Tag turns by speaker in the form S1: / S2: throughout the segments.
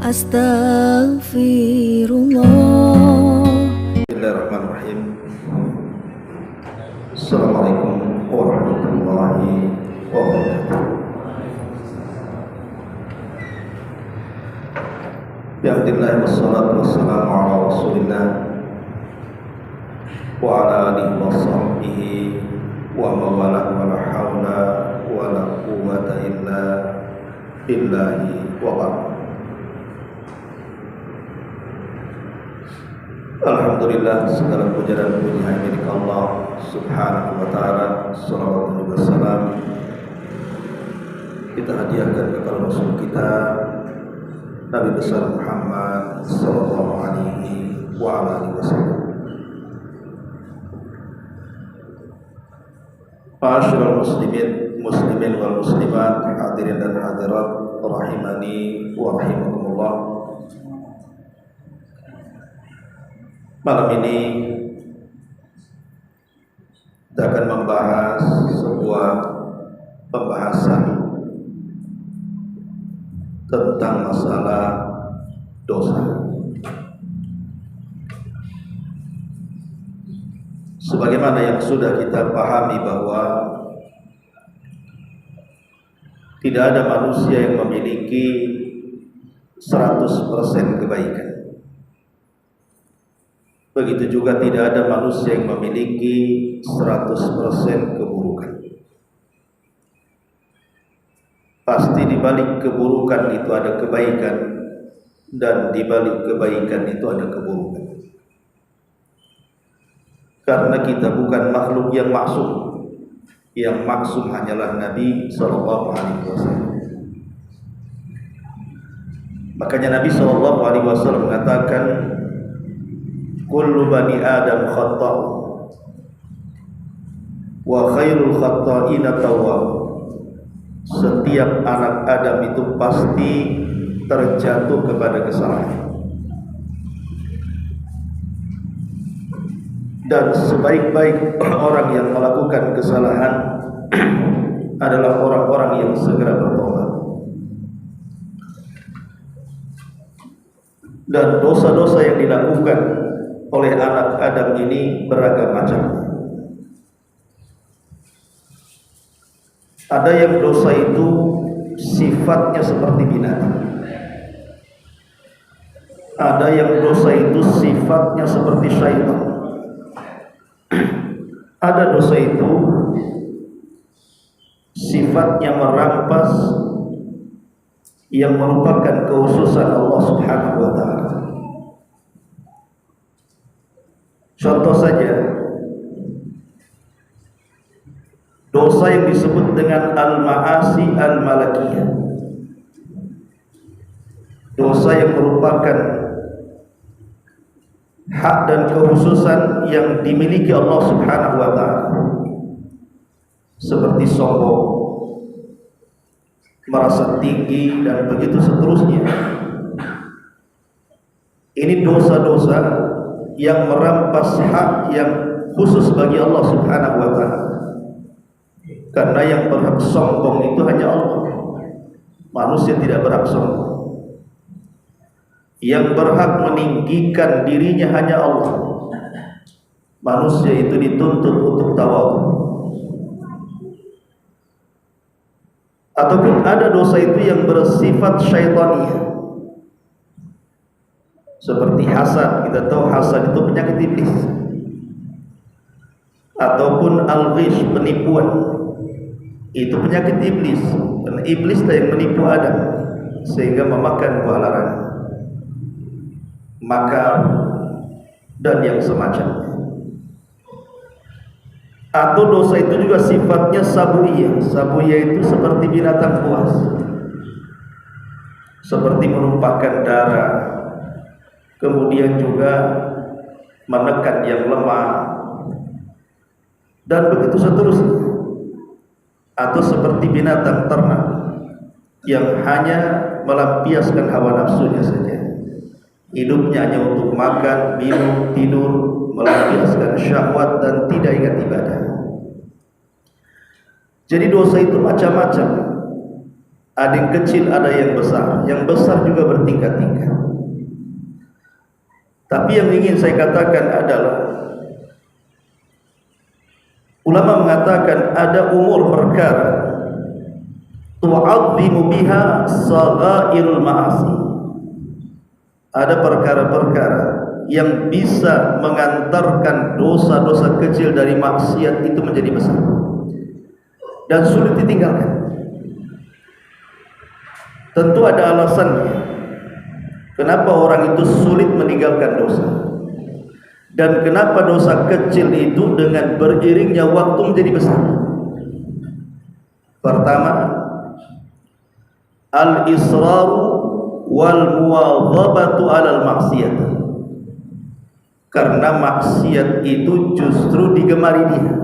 S1: Astaghfirullah.
S2: Bismillahirrahmanirrahim. Assalamualaikum warahmatullahi wabarakatuh. Bihamdillah wassalatu wassalamu ala rasulillah wa ala alihi wa sahbihi wa mawalah wa la hawla wa la quwwata illa billahi wa ba'd. Alhamdulillah, segala puja dan puji hanya milik Allah Subhanahu wa ta'ala. Salawatu wa salam kita hadiahkan kepada Rasul kita Nabi besar Muhammad sallallahu alaihi wa alihi wasallam. Ma'asyiral muslimin wal muslimat, hadirin dan hadirat rahimani wa rahimakumullah. Malam ini kita akan membahas sebuah pembahasan tentang masalah dosa. Sebagaimana yang sudah kita pahami bahwa tidak ada manusia yang memiliki 100% kebaikan. Begitu juga tidak ada manusia yang memiliki 100% keburukan. Pasti di balik keburukan itu ada kebaikan, dan di balik kebaikan itu ada keburukan. Karena kita bukan makhluk yang maksum. Yang maksum hanyalah Nabi sallallahu alaihi wasallam. Makanya Nabi sallallahu alaihi wasallam mengatakan, kullu bani Adam khata'u wa khairul khata'ina tawwab. Setiap anak Adam itu pasti terjatuh kepada kesalahan, dan sebaik-baik orang yang melakukan kesalahan adalah orang-orang yang segera bertobat. Dan dosa-dosa yang dilakukan oleh anak Adam ini beragam macam. Ada yang dosa itu sifatnya seperti binatang. Ada yang dosa itu sifatnya seperti syaitan. Ada dosa itu sifatnya merampas, yang merupakan kekhususan Allah Subhanahu wa ta'ala. Contoh saja, dosa yang disebut dengan al-ma'asi al-malakiyah, dosa yang merupakan hak dan kekhususan yang dimiliki Allah Subhanahu wa ta'ala, seperti sombong, merasa tinggi, dan begitu seterusnya. Ini dosa-dosa yang merampas hak yang khusus bagi Allah Subhanahu wa ta'ala. Karena yang berhak sombong itu hanya Allah. Manusia tidak berhak sombong. Yang berhak meninggikan dirinya hanya Allah. Manusia itu dituntut untuk tawadhu. Ataupun ada dosa itu yang bersifat syaitaniyah, seperti hasad. Kita tahu hasad itu penyakit iblis. Ataupun al-ghish, penipuan, itu penyakit iblis. Dan iblis lah yang menipu Adam sehingga memakan buah larangan, makar, dan yang semacamnya. Atau dosa itu juga sifatnya sabuiyah. Sabuiyah itu seperti binatang buas, seperti menumpahkan darah, kemudian juga menekan yang lemah, dan begitu seterusnya. Atau seperti binatang ternak yang hanya melampiaskan hawa nafsunya saja. Hidupnya hanya untuk makan, minum, tidur, melampiaskan syahwat, dan tidak ingat ibadah. Jadi dosa itu macam-macam. Ada yang kecil, ada yang besar. Yang besar juga bertingkat-tingkat. Tapi yang ingin saya katakan adalah, ulama mengatakan ada umur perkara tu'azzimu biha saghairul ma'asi. Ada perkara-perkara yang bisa mengantarkan dosa-dosa kecil dari maksiat itu menjadi besar dan sulit ditinggalkan. Tentu ada alasannya kenapa orang itu sulit meninggalkan dosa, dan kenapa dosa kecil itu dengan beriringnya waktu menjadi besar. Pertama, al-israru wal muwadhabatu 'alal maksiyat. Karena maksiat itu justru digemari dia.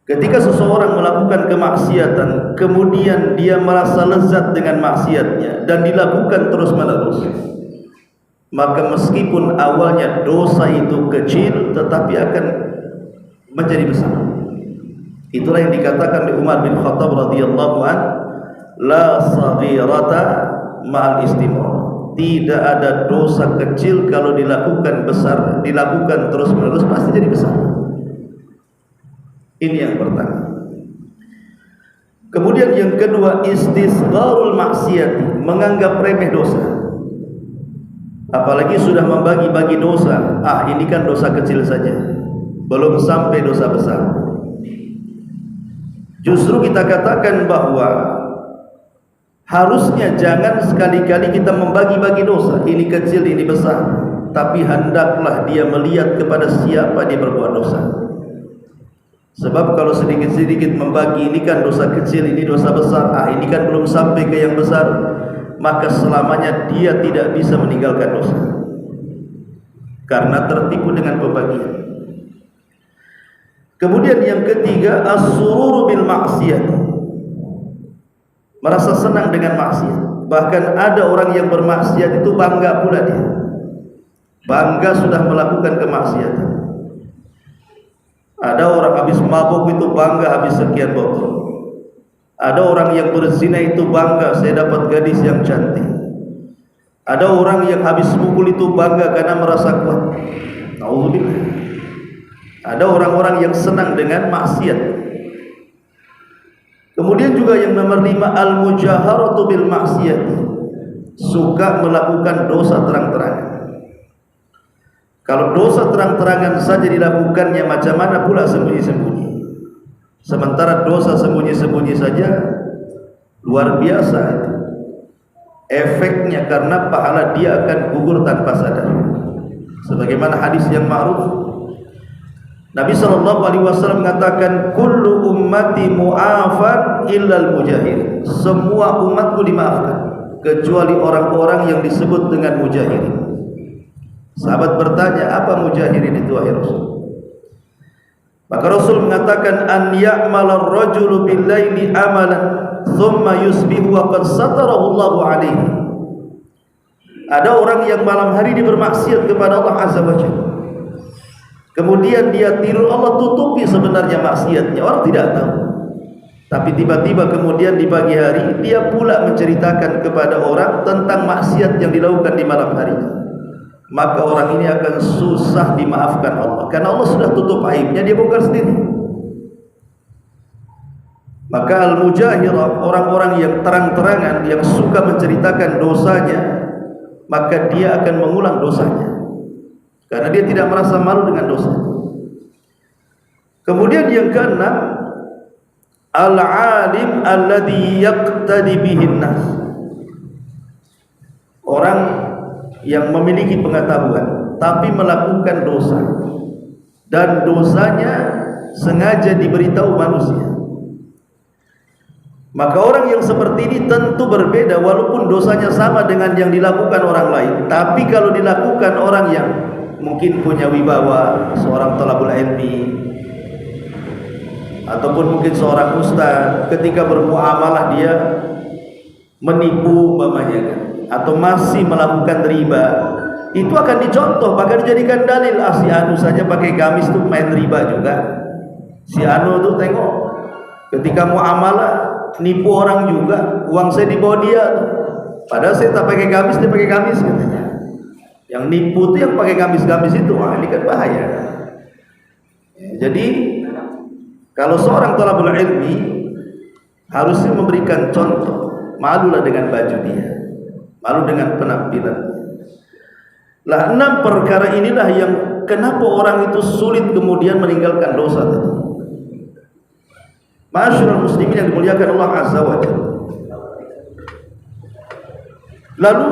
S2: Ketika seseorang melakukan kemaksiatan, kemudian dia merasa lezat dengan maksiatnya dan dilakukan terus-menerus, maka meskipun awalnya dosa itu kecil, tetapi akan menjadi besar. Itulah yang dikatakan oleh Umar bin Khattab radhiyallahu an, la saghirata ma'al istimrar. Tidak ada dosa kecil kalau dilakukan besar, dilakukan terus-menerus pasti jadi besar. Ini yang pertama. Kemudian yang kedua, istisgharul maksiat, menganggap remeh dosa. Apalagi sudah membagi-bagi dosa. Ini kan dosa kecil saja, belum sampai dosa besar. Justru kita katakan bahwa harusnya jangan sekali-kali kita membagi-bagi dosa. Ini kecil, ini besar. Tapi hendaklah dia melihat kepada siapa dia berbuat dosa. Sebab kalau sedikit-sedikit membagi, ini kan dosa kecil, ini dosa besar, ini kan belum sampai ke yang besar, maka selamanya dia tidak bisa meninggalkan dosa karena tertipu dengan pembagian. Kemudian yang ketiga, as-sururu bil maksiyat, merasa senang dengan maksiat. Bahkan ada orang yang bermaksiat itu bangga pula dia, bangga sudah melakukan kemaksiatan. Ada orang habis mabuk itu bangga habis sekian botol. Ada orang yang berzina itu bangga saya dapat gadis yang cantik. Ada orang yang habis pukul itu bangga karena merasa kuat. Alhamdulillah. Ada orang-orang yang senang dengan maksiat. Kemudian juga yang nomor 5, al-mujaharatu bil maksiat, suka melakukan dosa terang-terangan. Kalau dosa terang-terangan saja dilakukannya, macam mana pula sembunyi-sembunyi? Sementara dosa sembunyi-sembunyi saja luar biasa itu efeknya, karena pahala dia akan gugur tanpa sadar. Sebagaimana hadis yang ma'ruf, Nabi SAW mengatakan, kullu ummati mu'afan illal mujahir. Semua umatku dimaafkan kecuali orang-orang yang disebut dengan mujahirin. Sahabat bertanya, apa mujahirin itu wahai Rasul? Maka Rasul mengatakan, an ya'mala ar-rajulu bil-laili amalan thumma yusbihu wa qad satarahu Allahu alaihi. Ada orang yang malam hari dia bermaksiat kepada Allah Azza wa Jalla. Kemudian dia tidur, Allah tutupi sebenarnya maksiatnya, orang tidak tahu. Tapi tiba-tiba kemudian di pagi hari dia pula menceritakan kepada orang tentang maksiat yang dilakukan di malam harinya. Maka orang ini akan susah dimaafkan Allah, karena Allah sudah tutup aibnya, dia bongkar sendiri. Maka al-mujahirah, orang-orang yang terang-terangan, yang suka menceritakan dosanya, maka dia akan mengulang dosanya, karena dia tidak merasa malu dengan dosa. Kemudian yang keenam, al-alim alladhi yaqtadi bihin nas, orang yang memiliki pengetahuan tapi melakukan dosa, dan dosanya sengaja diberitahu manusia. Maka orang yang seperti ini tentu berbeda, walaupun dosanya sama dengan yang dilakukan orang lain. Tapi kalau dilakukan orang yang mungkin punya wibawa, seorang thalabul ilmi, ataupun mungkin seorang ustaz, ketika bermuamalah dia menipu umpamanya, atau masih melakukan riba, itu akan dicontoh, bahkan dijadikan dalil. Si anu saja pakai gamis tuh main riba juga. Si anu tuh tengok ketika muamalah nipu orang juga, uang saya dibawa dia. Padahal saya tak pakai gamis, dia pakai gamis katanya. Yang nipu itu yang pakai gamis-gamis itu, wah ini kan bahaya. Jadi kalau seorang thalabul ilmi harusnya memberikan contoh, malulah dengan baju dia, malu dengan penampilan. Lah 6 perkara inilah yang kenapa orang itu sulit kemudian meninggalkan dosa tadi. Ma'asyiral muslimin yang dimuliakan Allah Azza wa Jalla. Lalu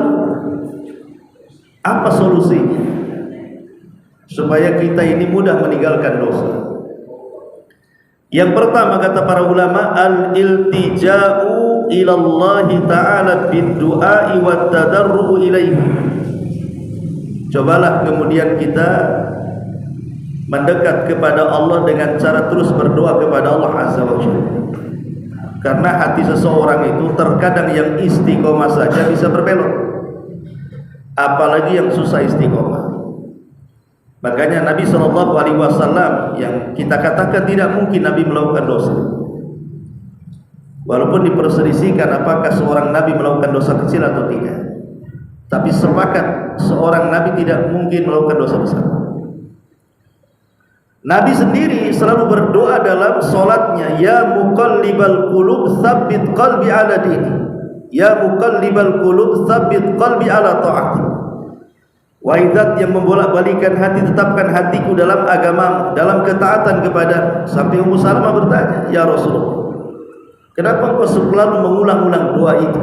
S2: apa solusinya supaya kita ini mudah meninggalkan dosa? Yang pertama kata para ulama, al-iltija'u ila Allah Ta'ala bid-du'a'i wat tadarru'u ilaihi. Cobalah kemudian kita mendekat kepada Allah dengan cara terus berdoa kepada Allah Azza wa Jalla. Karena hati seseorang itu terkadang yang istiqomah saja bisa berbelok, apalagi yang susah istiqomah. Makanya Nabi SAW yang kita katakan tidak mungkin Nabi melakukan dosa, walaupun diperselisihkan apakah seorang Nabi melakukan dosa kecil atau tidak, tapi sepakat seorang Nabi tidak mungkin melakukan dosa besar. Nabi sendiri selalu berdoa dalam solatnya, ya muqallibal qulub tsabbit qalbi ala dini, ya muqallibal qulub tsabbit qalbi ala ta'ati. Wahai Zat yang membolak-balikan hati, tetapkan hatiku dalam agama, dalam ketaatan kepada. Sampai Ummu Salamah bertanya, ya Rasulullah, kenapa engkau selalu mengulang-ulang doa itu?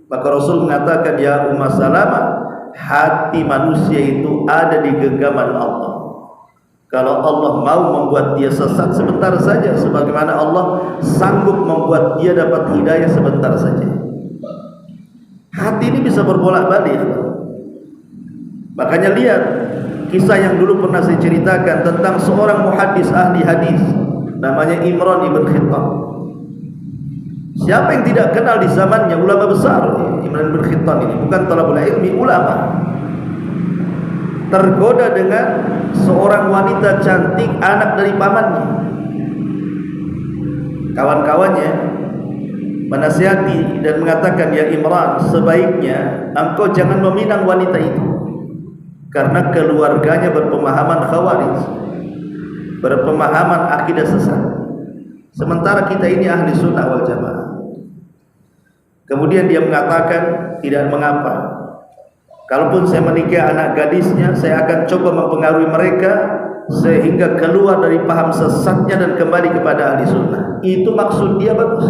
S2: Maka Rasul mengatakan, ya Ummu Salamah, hati manusia itu ada di genggaman Allah. Kalau Allah mau membuat dia sesat sebentar saja, sebagaimana Allah sanggup membuat dia dapat hidayah sebentar saja. Hati ini bisa berbolak-balik. Makanya lihat kisah yang dulu pernah saya ceritakan tentang seorang muhaddis ahli hadis, namanya Imran ibn Khattab. Siapa yang tidak kenal di zamannya ulama besar Imran ibn Khattab ini, bukan thalabul ilmi, ulama. Tergoda dengan seorang wanita cantik, anak dari pamannya. Kawan-kawannya menasihati dan mengatakan, ya Imran, sebaiknya engkau jangan meminang wanita itu, karena keluarganya berpemahaman khawarij, berpemahaman akidah sesat, sementara kita ini ahli sunnah wal jamaah. Kemudian dia mengatakan, tidak mengapa, kalaupun saya menikah anak gadisnya, saya akan coba mempengaruhi mereka sehingga keluar dari paham sesatnya dan kembali kepada ahli sunnah. Itu maksud dia bagus.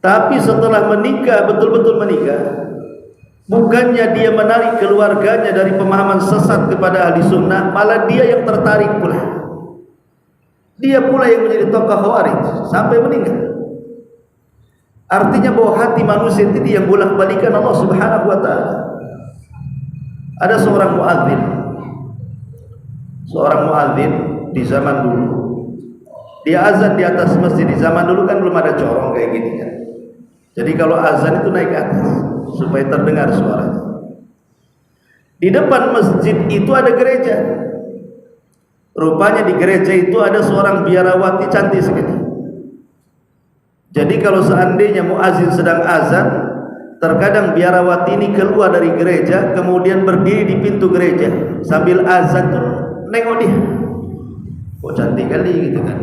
S2: Tapi setelah menikah, betul-betul menikah, bukannya dia menarik keluarganya dari pemahaman sesat kepada ahli sunnah, malah dia yang tertarik pula. Dia pula yang menjadi tokoh khawarij sampai meninggal. Artinya bahwa hati manusia itu yang bolak-balikan Allah Subhanahu wa ta'ala. Ada seorang muadzin di zaman dulu. Dia azan di atas masjid. Di zaman dulu kan belum ada corong kayak gini kan. Jadi kalau azan itu naik ke atas supaya terdengar suaranya. Di depan masjid itu ada gereja. Rupanya di gereja itu ada seorang biarawati cantik sekali. Jadi kalau seandainya muazin sedang azan, terkadang biarawati ini keluar dari gereja, kemudian berdiri di pintu gereja sambil azan tuh nengok dia. Kok cantik kali gitu kan.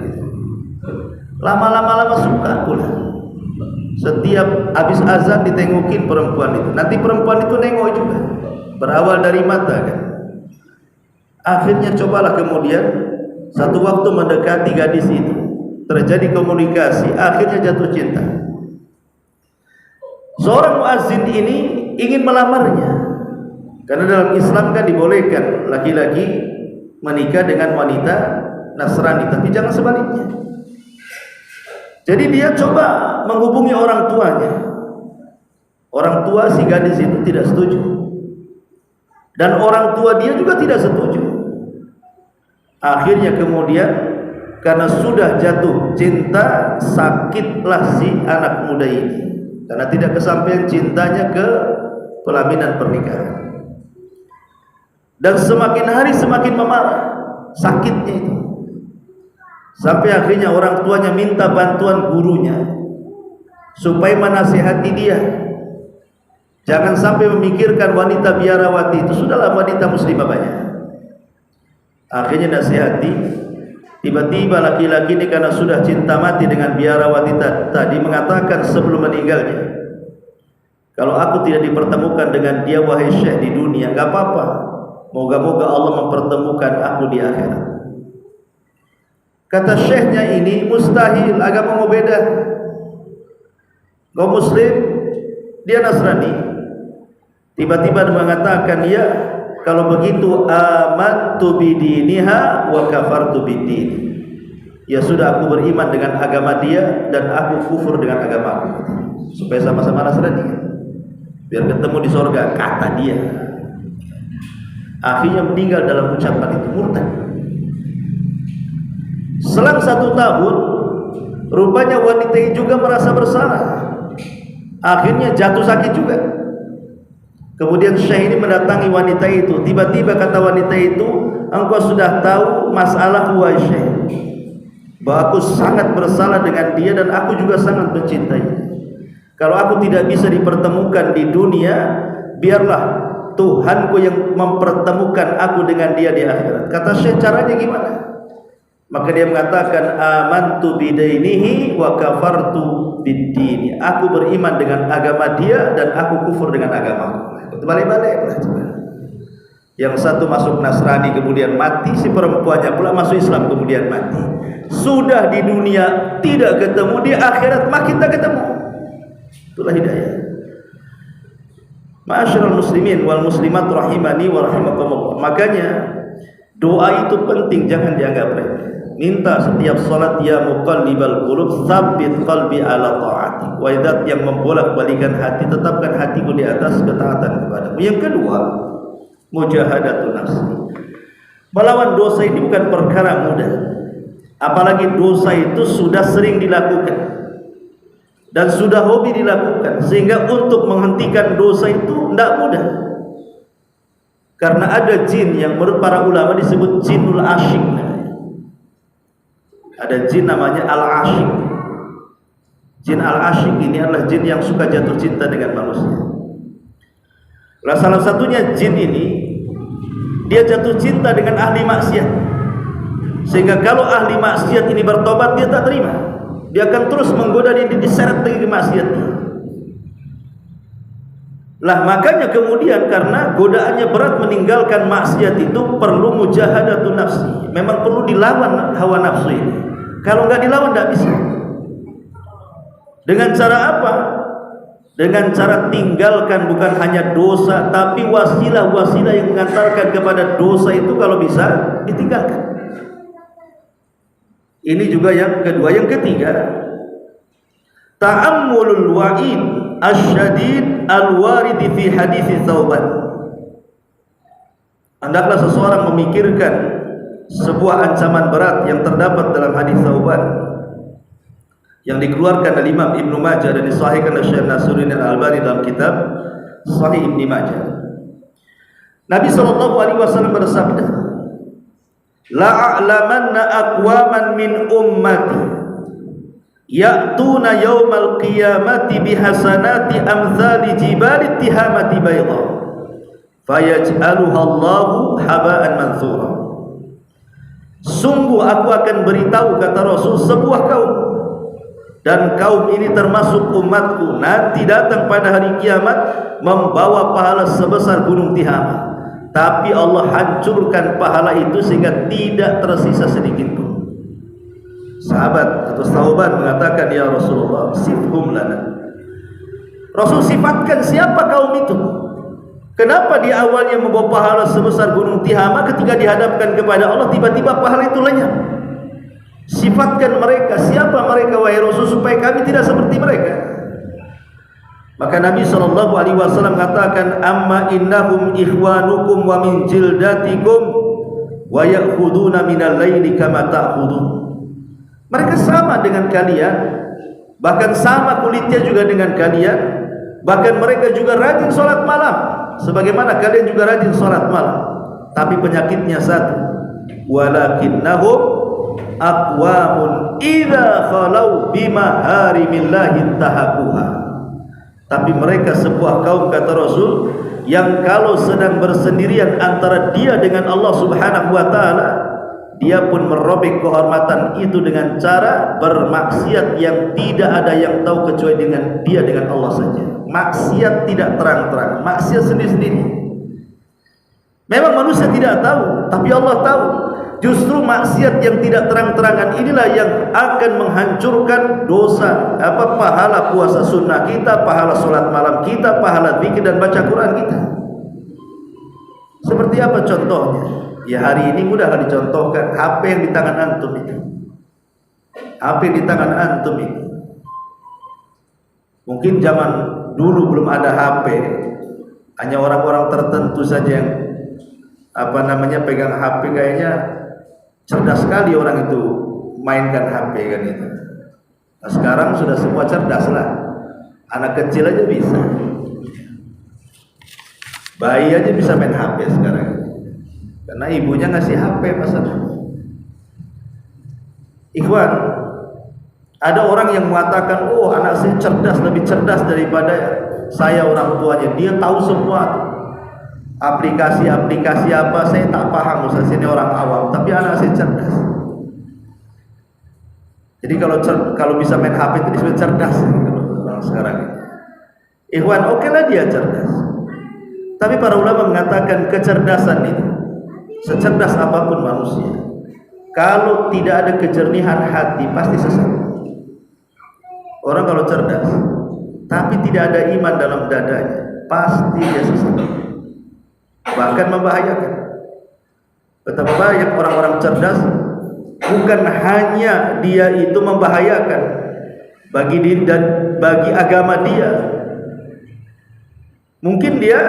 S2: Lama-lama suka pula. Setiap habis azan ditengokin perempuan itu. Nanti perempuan itu nengok juga. Berawal dari mata kan. Akhirnya cobalah kemudian satu waktu mendekati gadis itu, terjadi komunikasi, akhirnya jatuh cinta. Seorang muazzin ini ingin melamarnya, karena dalam Islam kan dibolehkan laki-laki menikah dengan wanita Nasrani, tapi jangan sebaliknya. Jadi dia coba menghubungi orang tuanya. Orang tua si gadis itu tidak setuju, dan orang tua dia juga tidak setuju. Akhirnya kemudian karena sudah jatuh cinta, sakitlah si anak muda ini, karena tidak kesampaian cintanya ke pelaminan pernikahan. Dan semakin hari semakin memarah sakitnya itu. Sampai akhirnya orang tuanya minta bantuan gurunya supaya menasihati dia. Jangan sampai memikirkan wanita biarawati itu, sudahlah wanita muslimah banyak. Akhirnya nasihati. Tiba-tiba laki-laki ini karena sudah cinta mati dengan biarawati tadi mengatakan sebelum meninggalnya, kalau aku tidak dipertemukan dengan dia wahai syekh di dunia, enggak apa-apa. Moga-moga Allah mempertemukan aku di akhirat. Kata syekhnya ini, mustahil, agamamu beda. Kau muslim, dia Nasrani. Tiba-tiba mengatakan, ya kalau begitu amantu bidiniha wa kafartu bidini. Ya sudah, aku beriman dengan agama dia dan aku kufur dengan agamaku. Supaya sama-sama Nasrani, biar ketemu di sorga, kata dia. Akhirnya meninggal dalam ucapan itu, murtad. Selang 1 tahun, rupanya wanita itu juga merasa bersalah. Akhirnya jatuh sakit juga. Kemudian syekh ini mendatangi wanita itu. Tiba-tiba kata wanita itu, engkau sudah tahu masalahku wahai syekh, bahwa aku sangat bersalah dengan dia dan aku juga sangat mencintai. Kalau aku tidak bisa dipertemukan di dunia, biarlah Tuhanku yang mempertemukan aku dengan dia di akhirat. Kata syekh, caranya gimana? Maka dia mengatakan, amantu bidainihi wa kafartu biddini. Aku beriman dengan agama dia dan aku kufur dengan agamaku. Balik-balik. Yang satu masuk Nasrani kemudian mati, si perempuannya pula masuk Islam kemudian mati. Sudah di dunia tidak ketemu, di akhirat makin tak ketemu. Itulah hidayah. Ma'asyiral muslimin wal muslimat rahimani wa rahimakumullah. Makanya doa itu penting, jangan dianggap remeh. Minta setiap salat, ya muqallibal qulub tsabbit qalbi ala ta'atik. Wa idzat yang membolak-balikan hati, tetapkan hatiku di atas ketaatan kepadamu. Yang kedua, mujahadatun nafsi. Melawan dosa ini bukan perkara mudah. Apalagi dosa itu sudah sering dilakukan dan sudah hobi dilakukan, sehingga untuk menghentikan dosa itu tidak mudah. Karena ada jin yang menurut para ulama disebut jinul asyik. Ada jin namanya al-asyik. Jin al-asyik ini adalah jin yang suka jatuh cinta dengan manusia. Nah, salah satunya jin ini, dia jatuh cinta dengan ahli maksiat. Sehingga kalau ahli maksiat ini bertobat, dia tak terima. Dia akan terus menggoda dia, diseret lagi ke maksiatnya. Lah makanya kemudian karena godaannya berat meninggalkan maksiat itu perlu mujahadatun nafsi. Memang perlu dilawan hawa nafsu ini. Kalau enggak dilawan enggak bisa. Dengan cara apa? Dengan cara tinggalkan bukan hanya dosa, tapi wasilah-wasilah yang mengantarkan kepada dosa itu kalau bisa ditinggalkan. Ini juga yang kedua. Yang ketiga, ta'ammulul wa'id asyadid al-warid fi hadis Tsauban. Hendaklah seseorang memikirkan sebuah ancaman berat yang terdapat dalam hadis Tsauban yang dikeluarkan oleh Imam Ibnu Majah dan disahihkan oleh Syekh Nasiruddin Al-Albani dalam kitab Sahih Ibnu Majah. Nabi sallallahu alaihi wasallam bersabda, la a'lamanna aqwaman min ummati ya'tuna yaumal qiyamati bihasanati amthali jibali tihamati bayda fayaj'aluha Allahu haba'an manthura. Sungguh aku akan beritahu, kata Rasul, sebuah kaum, dan kaum ini termasuk umatku, nanti datang pada hari kiamat membawa pahala sebesar gunung Tihama, tapi Allah hancurkan pahala itu sehingga tidak tersisa sedikit pun. Sahabat atau Tsauban mengatakan, ya Rasulullah, sifhum lana. Rasul sifatkan siapa kaum itu. Kenapa di awalnya membawa pahala sebesar gunung Tihama, ketika dihadapkan kepada Allah tiba-tiba pahala itu lenyap? Sifatkan mereka, siapa mereka wahai Rasul, supaya kami tidak seperti mereka. Maka Nabi SAW katakan, amma innahum ikhwanukum wa min jildatikum wa ya'khuduna minal laili kama ta'khudun. Mereka sama dengan kalian, bahkan sama kulitnya juga dengan kalian, bahkan mereka juga rajin sholat malam sebagaimana kalian juga rajin sholat malam. Tapi penyakitnya satu, walakinnahum aqwamun idza khalau bimaharimillahi tahaquha. Tapi mereka sebuah kaum, kata Rasul, yang kalau sedang bersendirian antara dia dengan Allah Subhanahu wa taala, dia pun merobek kehormatan itu dengan cara bermaksiat yang tidak ada yang tahu kecuali dengan dia dengan Allah saja. Maksiat tidak terang-terang, maksiat sendiri-sendiri. Memang manusia tidak tahu, tapi Allah tahu. Justru maksiat yang tidak terang-terangan inilah yang akan menghancurkan dosa, pahala puasa sunnah kita, pahala sholat malam kita, pahala zikir dan baca Quran kita. Seperti apa contohnya? Ya hari ini mudah dicontohkan. HP yang di tangan antum itu, HP di tangan antum itu. Mungkin zaman dulu belum ada HP, hanya orang-orang tertentu saja yang pegang HP, kayaknya cerdas sekali orang itu mainkan HP kan itu. Nah, sekarang sudah semua cerdas lah. Anak kecil aja bisa, bayi aja bisa main HP sekarang. Karena ibunya ngasih HP masalah. Ikhwan, ada orang yang mengatakan, oh anak saya cerdas, lebih cerdas daripada saya orang tuanya. Dia tahu semua aplikasi-aplikasi apa, saya tak paham, Ustaz, ini orang awam, tapi anak saya cerdas. Jadi kalau bisa main HP itu disebut cerdas kalau sekarang. Ikhwan, oke lah dia cerdas. Tapi para ulama mengatakan kecerdasan itu, secerdas apapun manusia, kalau tidak ada kejernihan hati pasti sesat. Orang kalau cerdas tapi tidak ada iman dalam dadanya, pasti dia sesat, bahkan membahayakan. Betapa banyak orang-orang cerdas, bukan hanya dia itu membahayakan bagi diri dan bagi agama dia. Mungkin dia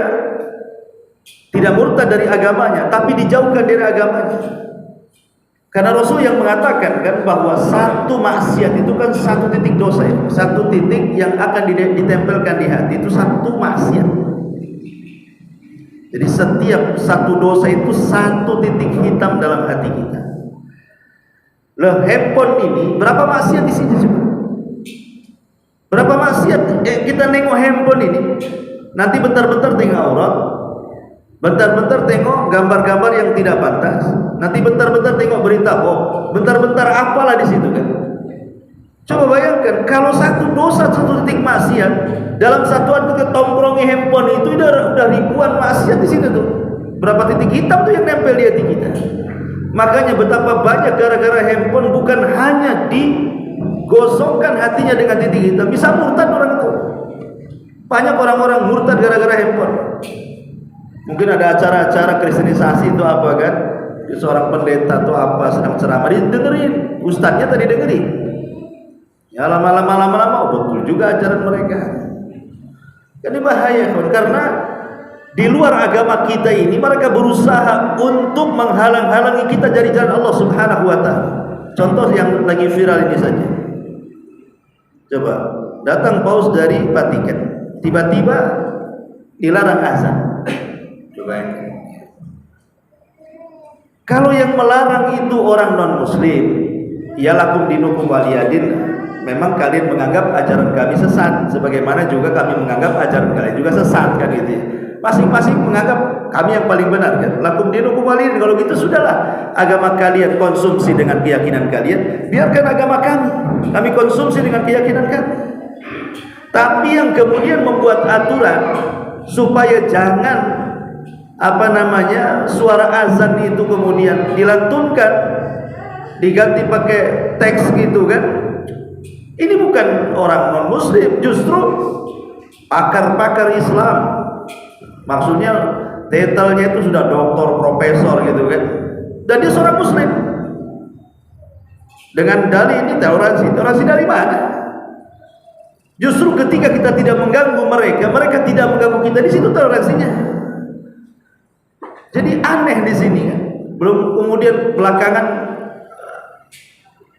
S2: tidak murtad dari agamanya, tapi dijauhkan dari agamanya. Karena Rasul yang mengatakan kan bahwa satu maksiat itu kan satu titik dosa, satu titik yang akan ditempelkan di hati itu satu maksiat. Jadi setiap satu dosa itu satu titik hitam dalam hati kita. Loh, handphone ini berapa maksiat di sini coba? Berapa maksiat? Kita nengok handphone ini, nanti bentar-bentar tengok aurat, bentar-bentar tengok gambar-gambar yang tidak pantas, nanti bentar-bentar tengok berita hoax, bentar-bentar apalah di situ kan. Coba bayangkan kalau satu dosa satu titik maksiat dalam satuan kita tongkrongi handphone itu udah ribuan maksiat di situ tuh. Berapa titik hitam tuh yang nempel di hati kita. Makanya betapa banyak gara-gara handphone bukan hanya digosokkan hatinya dengan titik hitam, bisa murtad orang itu. Banyak orang-orang murtad gara-gara handphone. Mungkin ada acara-acara kristenisasi itu apa kan, seorang pendeta atau apa sedang ceramah, dengerin ustadznya tadi dengerin. Ya lama-lama betul juga ajaran mereka. Ini bahaya karena di luar agama kita ini mereka berusaha untuk menghalang-halangi kita dari jalan Allah Subhanahu wa taala. Contoh yang lagi viral ini saja. Coba datang paus dari Vatikan, tiba-tiba dilarang azan. Kalau yang melarang itu orang non muslim, ya lakum dinukum waliyadin. Memang kalian menganggap ajaran kami sesat, sebagaimana juga kami menganggap ajaran kalian juga sesat kan gitu ya. Masing-masing menganggap kami yang paling benar kan. Lakum dinukum waliyadin. Kalau gitu sudahlah, agama kalian konsumsi dengan keyakinan kalian, biarkan agama kami konsumsi dengan keyakinan kami. Tapi yang kemudian membuat aturan supaya jangan suara azan itu kemudian dilantunkan, diganti pakai teks gitu kan. Ini bukan orang non muslim, justru pakar-pakar Islam, maksudnya titelnya itu sudah doktor, profesor gitu kan, dan dia seorang muslim dengan dalih ini toleransi dari mana? Justru ketika kita tidak mengganggu mereka tidak mengganggu kita, di situ toleransinya. Jadi aneh di sini kan. Belum kemudian belakangan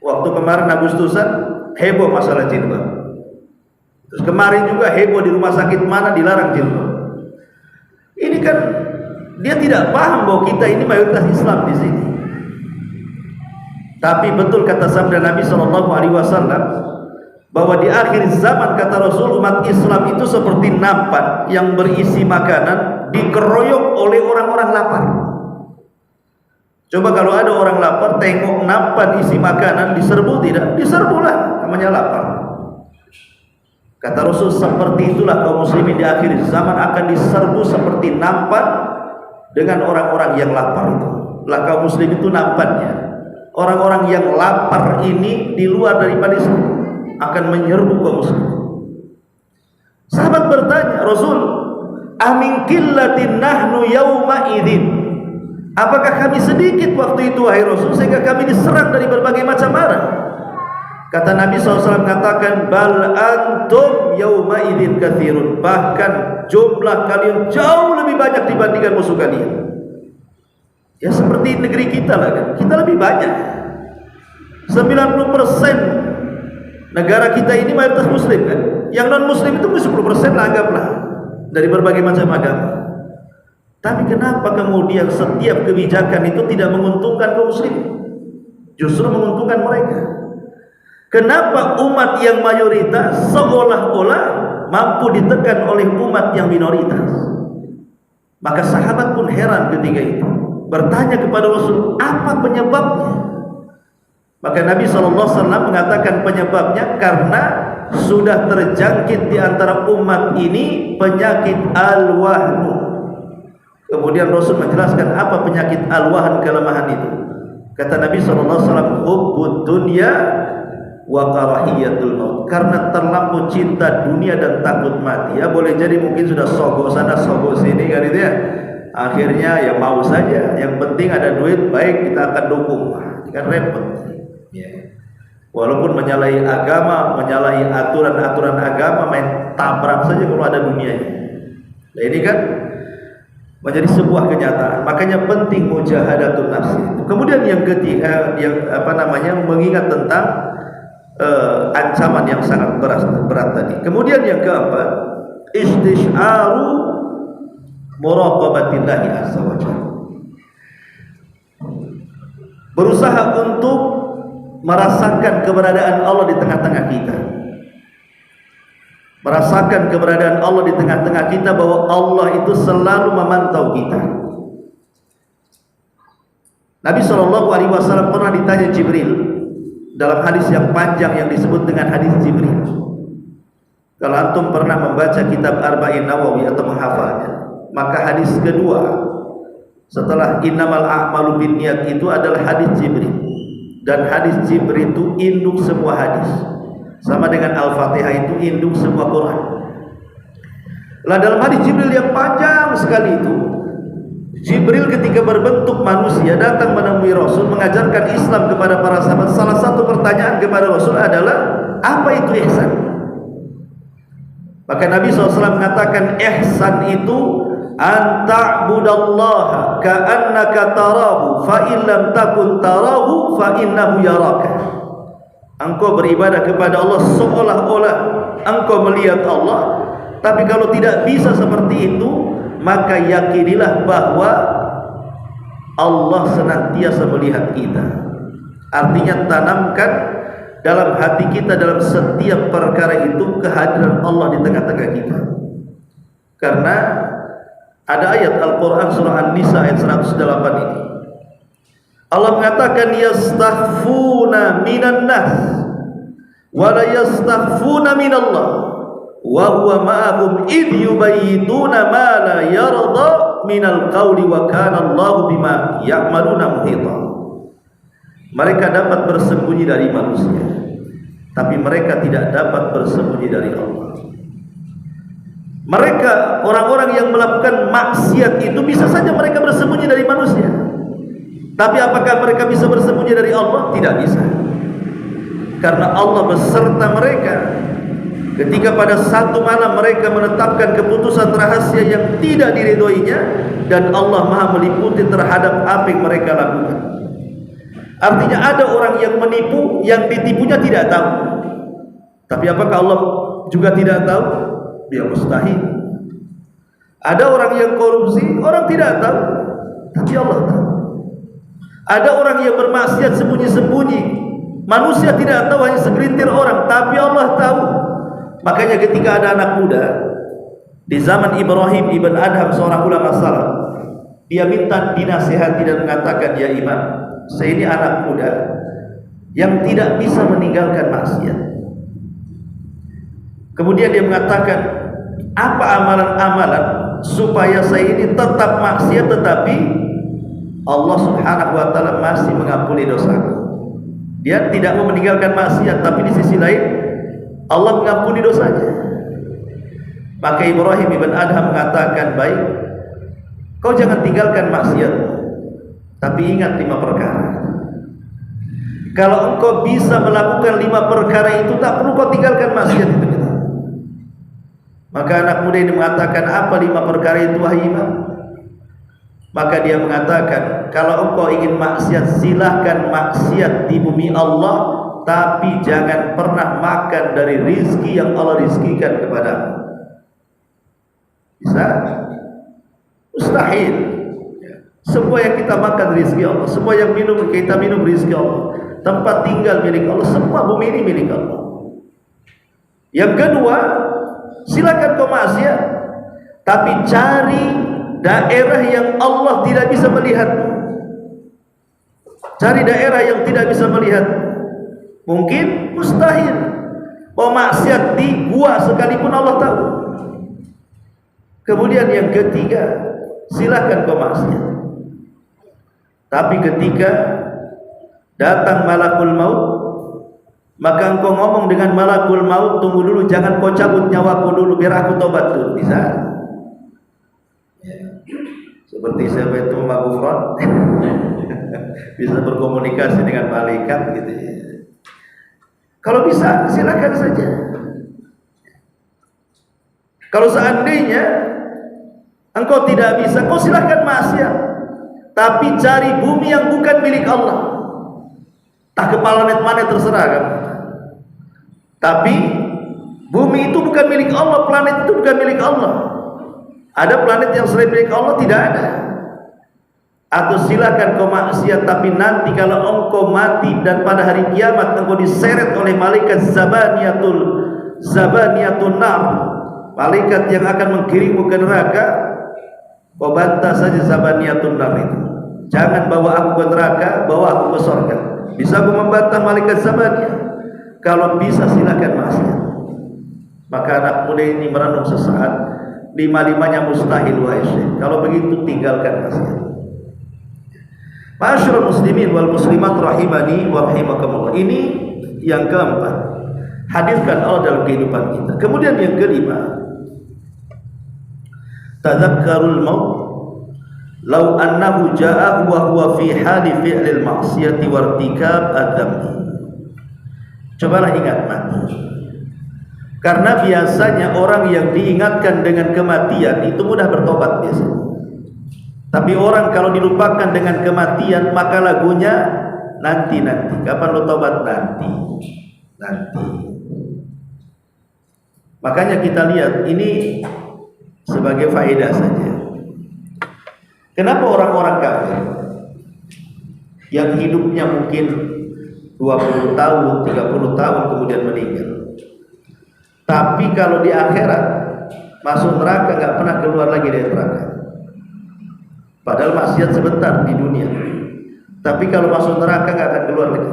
S2: waktu kemarin Agustusan heboh masalah jilbab. Terus kemarin juga heboh di rumah sakit mana dilarang jilbab. Ini kan dia tidak paham bahwa kita ini mayoritas Islam di sini. Tapi betul kata sabda Nabi SAW bahwa di akhir zaman, kata Rasul, umat Islam itu seperti nampan yang berisi makanan dikeroyok oleh orang-orang lapar. Coba kalau ada orang lapar tengok nampan isi makanan, diserbu tidak? Diserbulah, namanya lapar. Kata Rasul, seperti itulah kaum muslimin di akhir zaman akan diserbu seperti nampan dengan orang-orang yang lapar itu. Lah kaum muslim itu nampannya. Orang-orang yang lapar ini di luar daripada Islam akan menyerbu kaum muslim. Sahabat bertanya, Rasul, amin qillatin nahnu yauma idzin? Apakah kami sedikit waktu itu wahai Rasul sehingga kami diserang dari berbagai macam arah? Kata Nabi SAW mengatakan, bal antum yauma idzin katsirun, bahkan jumlah kalian jauh lebih banyak dibandingkan musuh kalian. Ya seperti negeri kita lah kan, kita lebih banyak. 90% negara kita ini mayoritas muslim kan. Yang non muslim itu 10% lah anggaplah, dari berbagai macam agama. Tapi kenapa kemudian setiap kebijakan itu tidak menguntungkan kaum muslim, justru menguntungkan mereka? Kenapa umat yang mayoritas seolah-olah mampu ditekan oleh umat yang minoritas? Maka sahabat pun heran ketika itu, bertanya kepada Rasul, apa penyebabnya? Maka Nabi SAW mengatakan penyebabnya karena sudah terjangkit di antara umat ini penyakit al-wahnu. Kemudian Rasul menjelaskan apa penyakit al-wahn, kelemahan itu. Kata Nabi SAW, hubbud dunya wa karahiyatul maut, karena terlampau cinta dunia dan takut mati. Ya boleh jadi mungkin sudah sogok sana sogok sini kan itu ya. Akhirnya ya mau saja, yang penting ada duit, baik kita akan dukung. Kan repot ya. Walaupun menyalahi agama, menyalahi aturan-aturan agama, main tabrak saja kalau ada dunianya. Nah ini kan menjadi sebuah kenyataan. Makanya penting mujahadatun nafsi. Kemudian yang ketiga, yang mengingat tentang ancaman yang sangat berat tadi. Kemudian yang keempat, istisharu muraqabatillahi azza wa jalla. Berusaha untuk merasakan keberadaan Allah di tengah-tengah kita. Merasakan keberadaan Allah di tengah-tengah kita, bahwa Allah itu selalu memantau kita. Nabi SAW pernah ditanya Jibril dalam hadis yang panjang yang disebut dengan hadis Jibril. Kalau antum pernah membaca kitab Arba'in Nawawi atau menghafalnya, maka hadis kedua setelah innamal a'malu binniyat itu adalah hadis Jibril. Dan hadis Jibril itu induk semua hadis, sama dengan Al-Fatihah itu induk semua Quran. Lah dalam hadis Jibril yang panjang sekali itu, Jibril ketika berbentuk manusia datang menemui Rasul, mengajarkan Islam kepada para sahabat. Salah satu pertanyaan kepada Rasul adalah, apa itu ihsan? Maka Nabi SAW mengatakan, ihsan itu anta'budallaha ka'annaka tarahu fa in lam takun tarahu fa innahu yaraka. Engkau beribadah kepada Allah seolah-olah engkau melihat Allah, tapi kalau tidak bisa seperti itu, maka yakinilah bahwa Allah senantiasa melihat kita. Artinya tanamkan dalam hati kita, dalam setiap perkara itu, kehadiran Allah di tengah-tengah kita. Karena ada ayat Al-Quran surah An-Nisa ayat 108 ini, Allah mengatakan yastakhfuna minan nas wa la yastakhfuna minallah wa huwa ma'ahum id yubayyituna ma la yarda minal qawli wa kana Allahu bima ya'maluna muhita. Mereka dapat bersembunyi dari manusia, tapi mereka tidak dapat bersembunyi dari Allah. Mereka, orang-orang yang melakukan maksiat itu, bisa saja mereka bersembunyi dari manusia, tapi apakah mereka bisa bersembunyi dari Allah? Tidak bisa. Karena Allah beserta mereka ketika pada satu malam mereka menetapkan keputusan rahasia yang tidak diridhoinya, dan Allah Maha meliputi terhadap apa yang mereka lakukan. Artinya ada orang yang menipu, yang ditipunya tidak tahu. Tapi apakah Allah juga tidak tahu? Ya mustahil. Ada orang yang korupsi, orang tidak tahu, tapi Allah tahu. Ada orang yang bermaksiat sembunyi-sembunyi, manusia tidak tahu, hanya segelintir orang, tapi Allah tahu. Makanya ketika ada anak muda di zaman Ibrahim ibn Adham, seorang ulama salaf, dia minta dinasihati dan mengatakan, ya imam, saya ini anak muda yang tidak bisa meninggalkan maksiat. Kemudian dia mengatakan, apa amalan-amalan supaya saya ini tetap maksiat tetapi Allah subhanahu wa ta'ala masih mengampuni dosaku. Dia tidak mau meninggalkan maksiat, tapi di sisi lain Allah mengampuni dosanya. Maka Ibrahim ibn Adham mengatakan, baik, kau jangan tinggalkan maksiat, tapi ingat 5 perkara. Kalau engkau bisa melakukan 5 perkara itu, tak perlu kau tinggalkan maksiat itu. Maka anak muda ini mengatakan, apa 5 perkara itu wahai imam? Maka dia mengatakan, kalau engkau ingin maksiat, silahkan maksiat di bumi Allah, tapi jangan pernah makan dari rizki yang Allah rizkikan kepadamu. Bisa? Mustahil. Semua yang kita makan rizki Allah, semua yang kita minum rizki Allah, tempat tinggal milik Allah, semua bumi ini milik Allah. Yang kedua, silakan kau maksiat, tapi cari daerah yang Allah tidak bisa melihat. Cari daerah yang tidak bisa melihat. Mungkin mustahil mau maksiat di gua sekalipun Allah tahu. Kemudian yang ketiga, silakan kau maksiat, tapi ketika datang malakul maut, maka engkau ngomong dengan malakul maut, tunggu dulu, jangan kau cabut nyawaku dulu, biar aku tobat dulu. Bisa? Seperti siapa itu Magufron bisa berkomunikasi dengan malaikat gitu ya. Kalau bisa, silakan saja. Kalau seandainya engkau tidak bisa, kau silakan maksiat, tapi cari bumi yang bukan milik Allah. Tak ke planet mana terserah kan. Tapi bumi itu bukan milik Allah, planet itu bukan milik Allah. Ada planet yang selain milik Allah? Tidak ada. Atau silakan kau maksiat, tapi nanti kalau engkau mati dan pada hari kiamat engkau diseret oleh malaikat zabaniyatun nar, malaikat yang akan mengkirimmu ke neraka, kau bantah saja zabaniyatun nar itu. Jangan bawa aku ke neraka, bawa aku ke surga. Bisa aku membantah malaikat zabaniyah? Kalau bisa silakan maksiat. Maka anak muda ini merenung sesaat, 5-5-nya mustahil wahai syekh. Kalau begitu tinggalkan maksiat. Ma'asyiral muslimin wal muslimat rahimani wa rahimakumullah. Ini yang keempat, hadirkan Allah dalam kehidupan kita. Kemudian yang kelima, tadzakkarul maut law annahu jaa'a wa huwa fi hali fi'lil ma'siyati wartikab adzambi. Cobalah ingat mati. Karena biasanya orang yang diingatkan dengan kematian itu mudah bertobat biasanya. Tapi orang kalau dilupakan dengan kematian, maka lagunya nanti. Kapan lo tobat? Nanti. Makanya kita lihat ini sebagai faedah saja. Kenapa orang-orang kafir yang hidupnya mungkin 20 tahun, 30 tahun kemudian meninggal, tapi kalau di akhirat masuk neraka nggak pernah keluar lagi dari neraka? Padahal maksiat sebentar di dunia, tapi kalau masuk neraka nggak akan keluar lagi.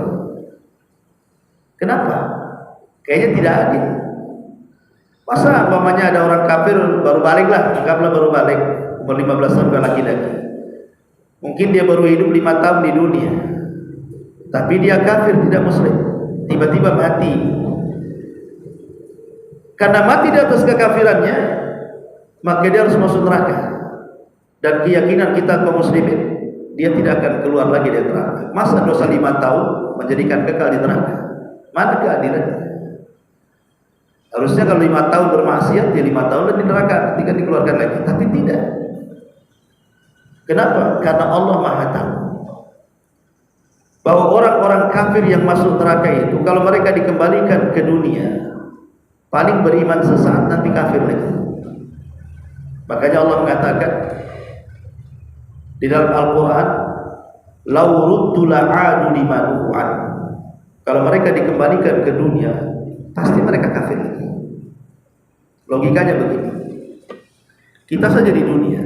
S2: Kenapa? Kayaknya tidak adil. Masa umpamanya ada orang kafir baru balik lah, anggaplah baru balik umur 15 tahun laki-laki. Mungkin dia baru hidup 5 tahun di dunia, tapi dia kafir, tidak muslim, tiba-tiba mati. Karena mati di atas kekafirannya, maka dia harus masuk neraka. Dan keyakinan kita kaum muslimin, dia tidak akan keluar lagi dari neraka. Masa dosa 5 tahun menjadikan kekal di neraka? Mana keadilan? Harusnya kalau 5 tahun bermaksiat, dia 5 tahun di neraka, ketika dikeluarkan lagi. Tapi tidak. Kenapa? Karena Allah Maha tahu bahwa orang-orang kafir yang masuk neraka itu, kalau mereka dikembalikan ke dunia, paling beriman sesaat, nanti kafir lagi. Makanya Allah mengatakan di dalam Al-Quran, lau ruddu la'adu limanu'an. Kalau mereka dikembalikan ke dunia, pasti mereka kafir lagi. Logikanya begini. Kita saja di dunia,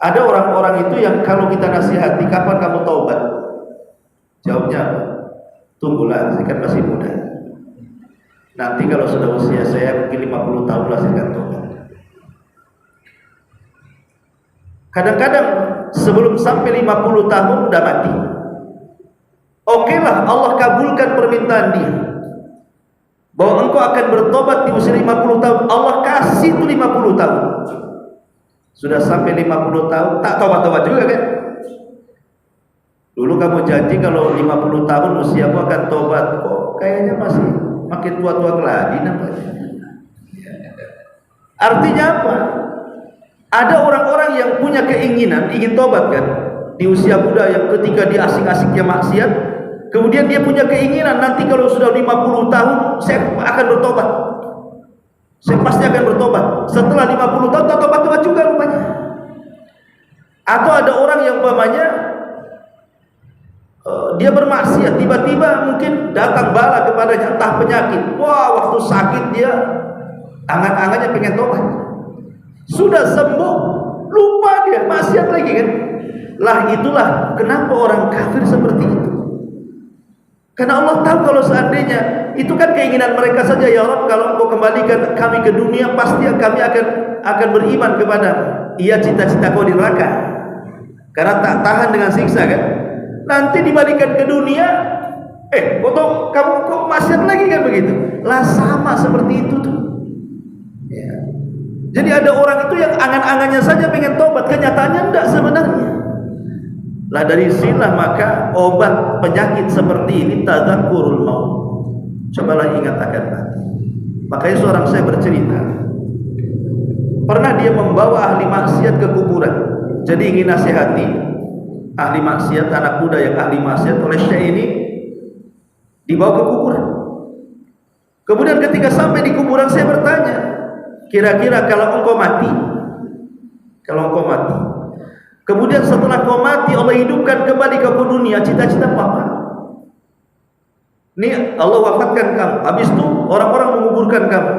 S2: ada orang-orang itu yang kalau kita nasihati, kapan kamu taubat? Jawabnya apa? Tunggulah, saya kan masih muda. Nanti kalau sudah usia saya mungkin 50 tahun lah saya akan taubat. Kadang-kadang sebelum sampai 50 tahun udah mati. Oke lah, Allah kabulkan permintaan dia bahwa engkau akan bertobat di usia 50 tahun. Allah kasih itu 50 tahun. Sudah sampai 50 tahun tak tobat-tobat juga kan? Dulu kamu janji kalau 50 tahun usiamu akan tobat, kok kayaknya masih makin tua-tua keladi nampaknya. Artinya apa? Ada orang-orang yang punya keinginan ingin tobat kan, di usia muda yang ketika dia asik-asiknya maksiat, kemudian dia punya keinginan nanti kalau sudah 50 tahun saya akan bertobat. Saya pasti akan bertobat. Setelah 50 tahun tak tobat-tobat juga rupanya. Atau ada orang yang umpamanya dia bermaksiat, tiba-tiba mungkin datang bala kepadanya, entah penyakit. Wah, waktu sakit dia angan-angannya pengen tobat. Sudah sembuh, lupa dia, maksiat lagi kan. Lah itulah kenapa orang kafir seperti itu. Karena Allah tahu kalau seandainya itu kan keinginan mereka saja, ya Rabb, kalau Engkau kembalikan kami ke dunia, pasti kami akan beriman kepadamu. Iya, cita-cita kau di neraka. Karena tak tahan dengan siksa kan. Nanti dibalikan ke dunia, kamu kok maksiat lagi kan begitu. Lah sama seperti itu tuh. Ya. Jadi ada orang itu yang angan-angannya saja pengen tobat, kenyataannya enggak sebenarnya. Lah dari sinilah maka obat penyakit seperti ini tadzakurul maut. Cobalah ingat akan mati. Makanya seorang saya bercerita, pernah dia membawa ahli maksiat ke kuburan. Jadi ingin nasihati ahli maksiat, anak muda yang ahli maksiat, oleh syekh ini dibawa ke kuburan. Kemudian ketika sampai di kuburan saya bertanya, kira-kira kalau engkau mati, kemudian setelah kau mati Allah hidupkan kembali ke dunia, cita-cita apa? Ini Allah wafatkan kamu, habis itu orang-orang menguburkan kamu,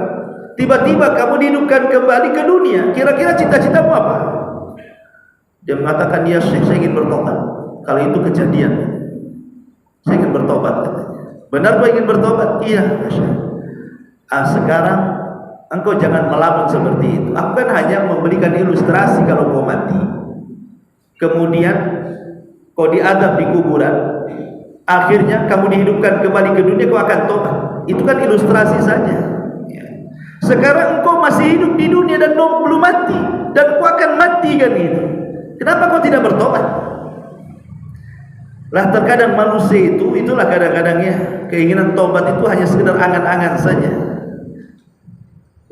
S2: tiba-tiba kamu dihidupkan kembali ke dunia, kira-kira cita-citamu apa? Dia mengatakan, ya Syekh, saya ingin bertobat. Kalau itu kejadian, saya ingin bertobat katanya. Benar kau ingin bertobat? Iya Syekh. Sekarang engkau jangan melamun seperti itu. Aku kan hanya memberikan ilustrasi kalau kau mati, kemudian kau diadab di kuburan, akhirnya kamu dihidupkan kembali ke dunia, kau akan tobat. Itu kan ilustrasi saja. Sekarang engkau masih hidup di dunia dan belum mati, dan kau akan mati kan gitu. Kenapa kau tidak bertobat? Lah terkadang manusia itulah kadang-kadangnya keinginan tobat itu hanya sekedar angan-angan saja.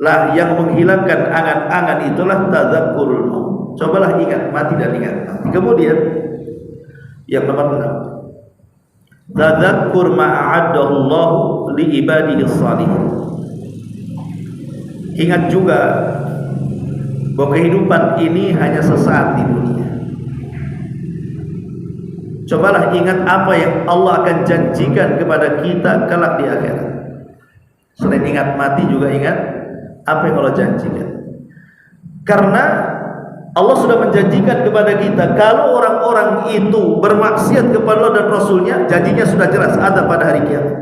S2: Lah yang menghilangkan angan-angan itulah tadzakurul maut. Cobalah ingat mati dan ingat mati. Kemudian yang nomor 6, tadzakur ma'adallahu li ibadihi shalihin. Ingat juga bahwa kehidupan ini hanya sesaat di dunia. Cobalah ingat apa yang Allah akan janjikan kepada kita kelak di akhirat. Selain ingat mati juga ingat apa yang Allah janjikan. Karena Allah sudah menjanjikan kepada kita, kalau orang-orang itu bermaksiat kepada Allah dan Rasulnya, janjinya sudah jelas ada pada hari kiamat.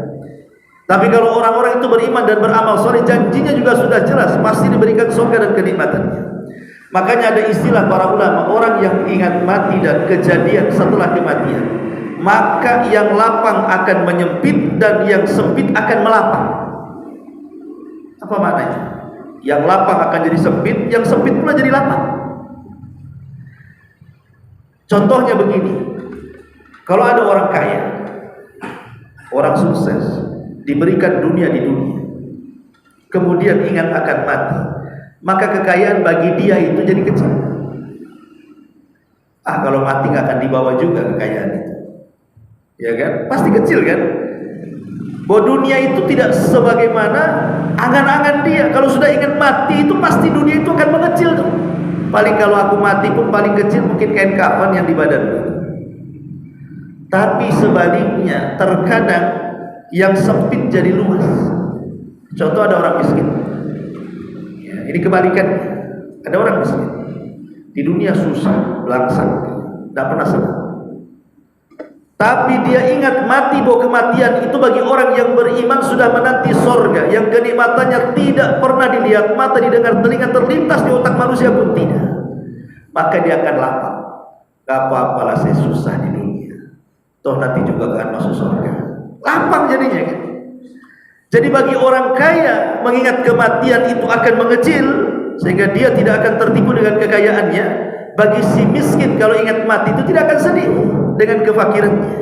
S2: Tapi kalau orang-orang itu beriman dan beramal soleh, janjinya juga sudah jelas, pasti diberikan surga dan kenikmatannya. Makanya ada istilah para ulama, orang yang ingat mati dan kejadian setelah kematian, maka yang lapang akan menyempit dan yang sempit akan melapang. Apa maknanya? Yang lapang akan jadi sempit, yang sempit pula jadi lapang. Contohnya begini, kalau ada orang kaya, orang sukses, diberikan dunia di dunia, kemudian ingat akan mati, maka kekayaan bagi dia itu jadi kecil. Kalau mati nggak akan dibawa juga kekayaan itu, ya kan? Pasti kecil kan? Bahwa dunia itu tidak sebagaimana angan-angan dia. Kalau sudah ingat mati itu pasti dunia itu akan mengecil tuh. Paling kalau aku mati pun paling kecil mungkin kain kafan yang di badan. Tapi sebaliknya terkadang yang sempit jadi luas. Contoh, ada orang miskin ya, ini kebalikannya. Ada orang miskin di dunia susah, langsang, tidak pernah senang. Tapi dia ingat mati, bahwa kematian itu bagi orang yang beriman sudah menanti sorga, yang kenikmatannya tidak pernah dilihat mata, didengar telinga, terlintas di otak manusia pun tidak. Maka dia akan lapang. Gak apa-apalah saya susah di dunia, toh nanti juga akan masuk surga. Lapang jadinya kan. Jadi bagi orang kaya, mengingat kematian itu akan mengecil, sehingga dia tidak akan tertipu dengan kekayaannya. Bagi si miskin, kalau ingat mati itu tidak akan sedih dengan kefakirannya.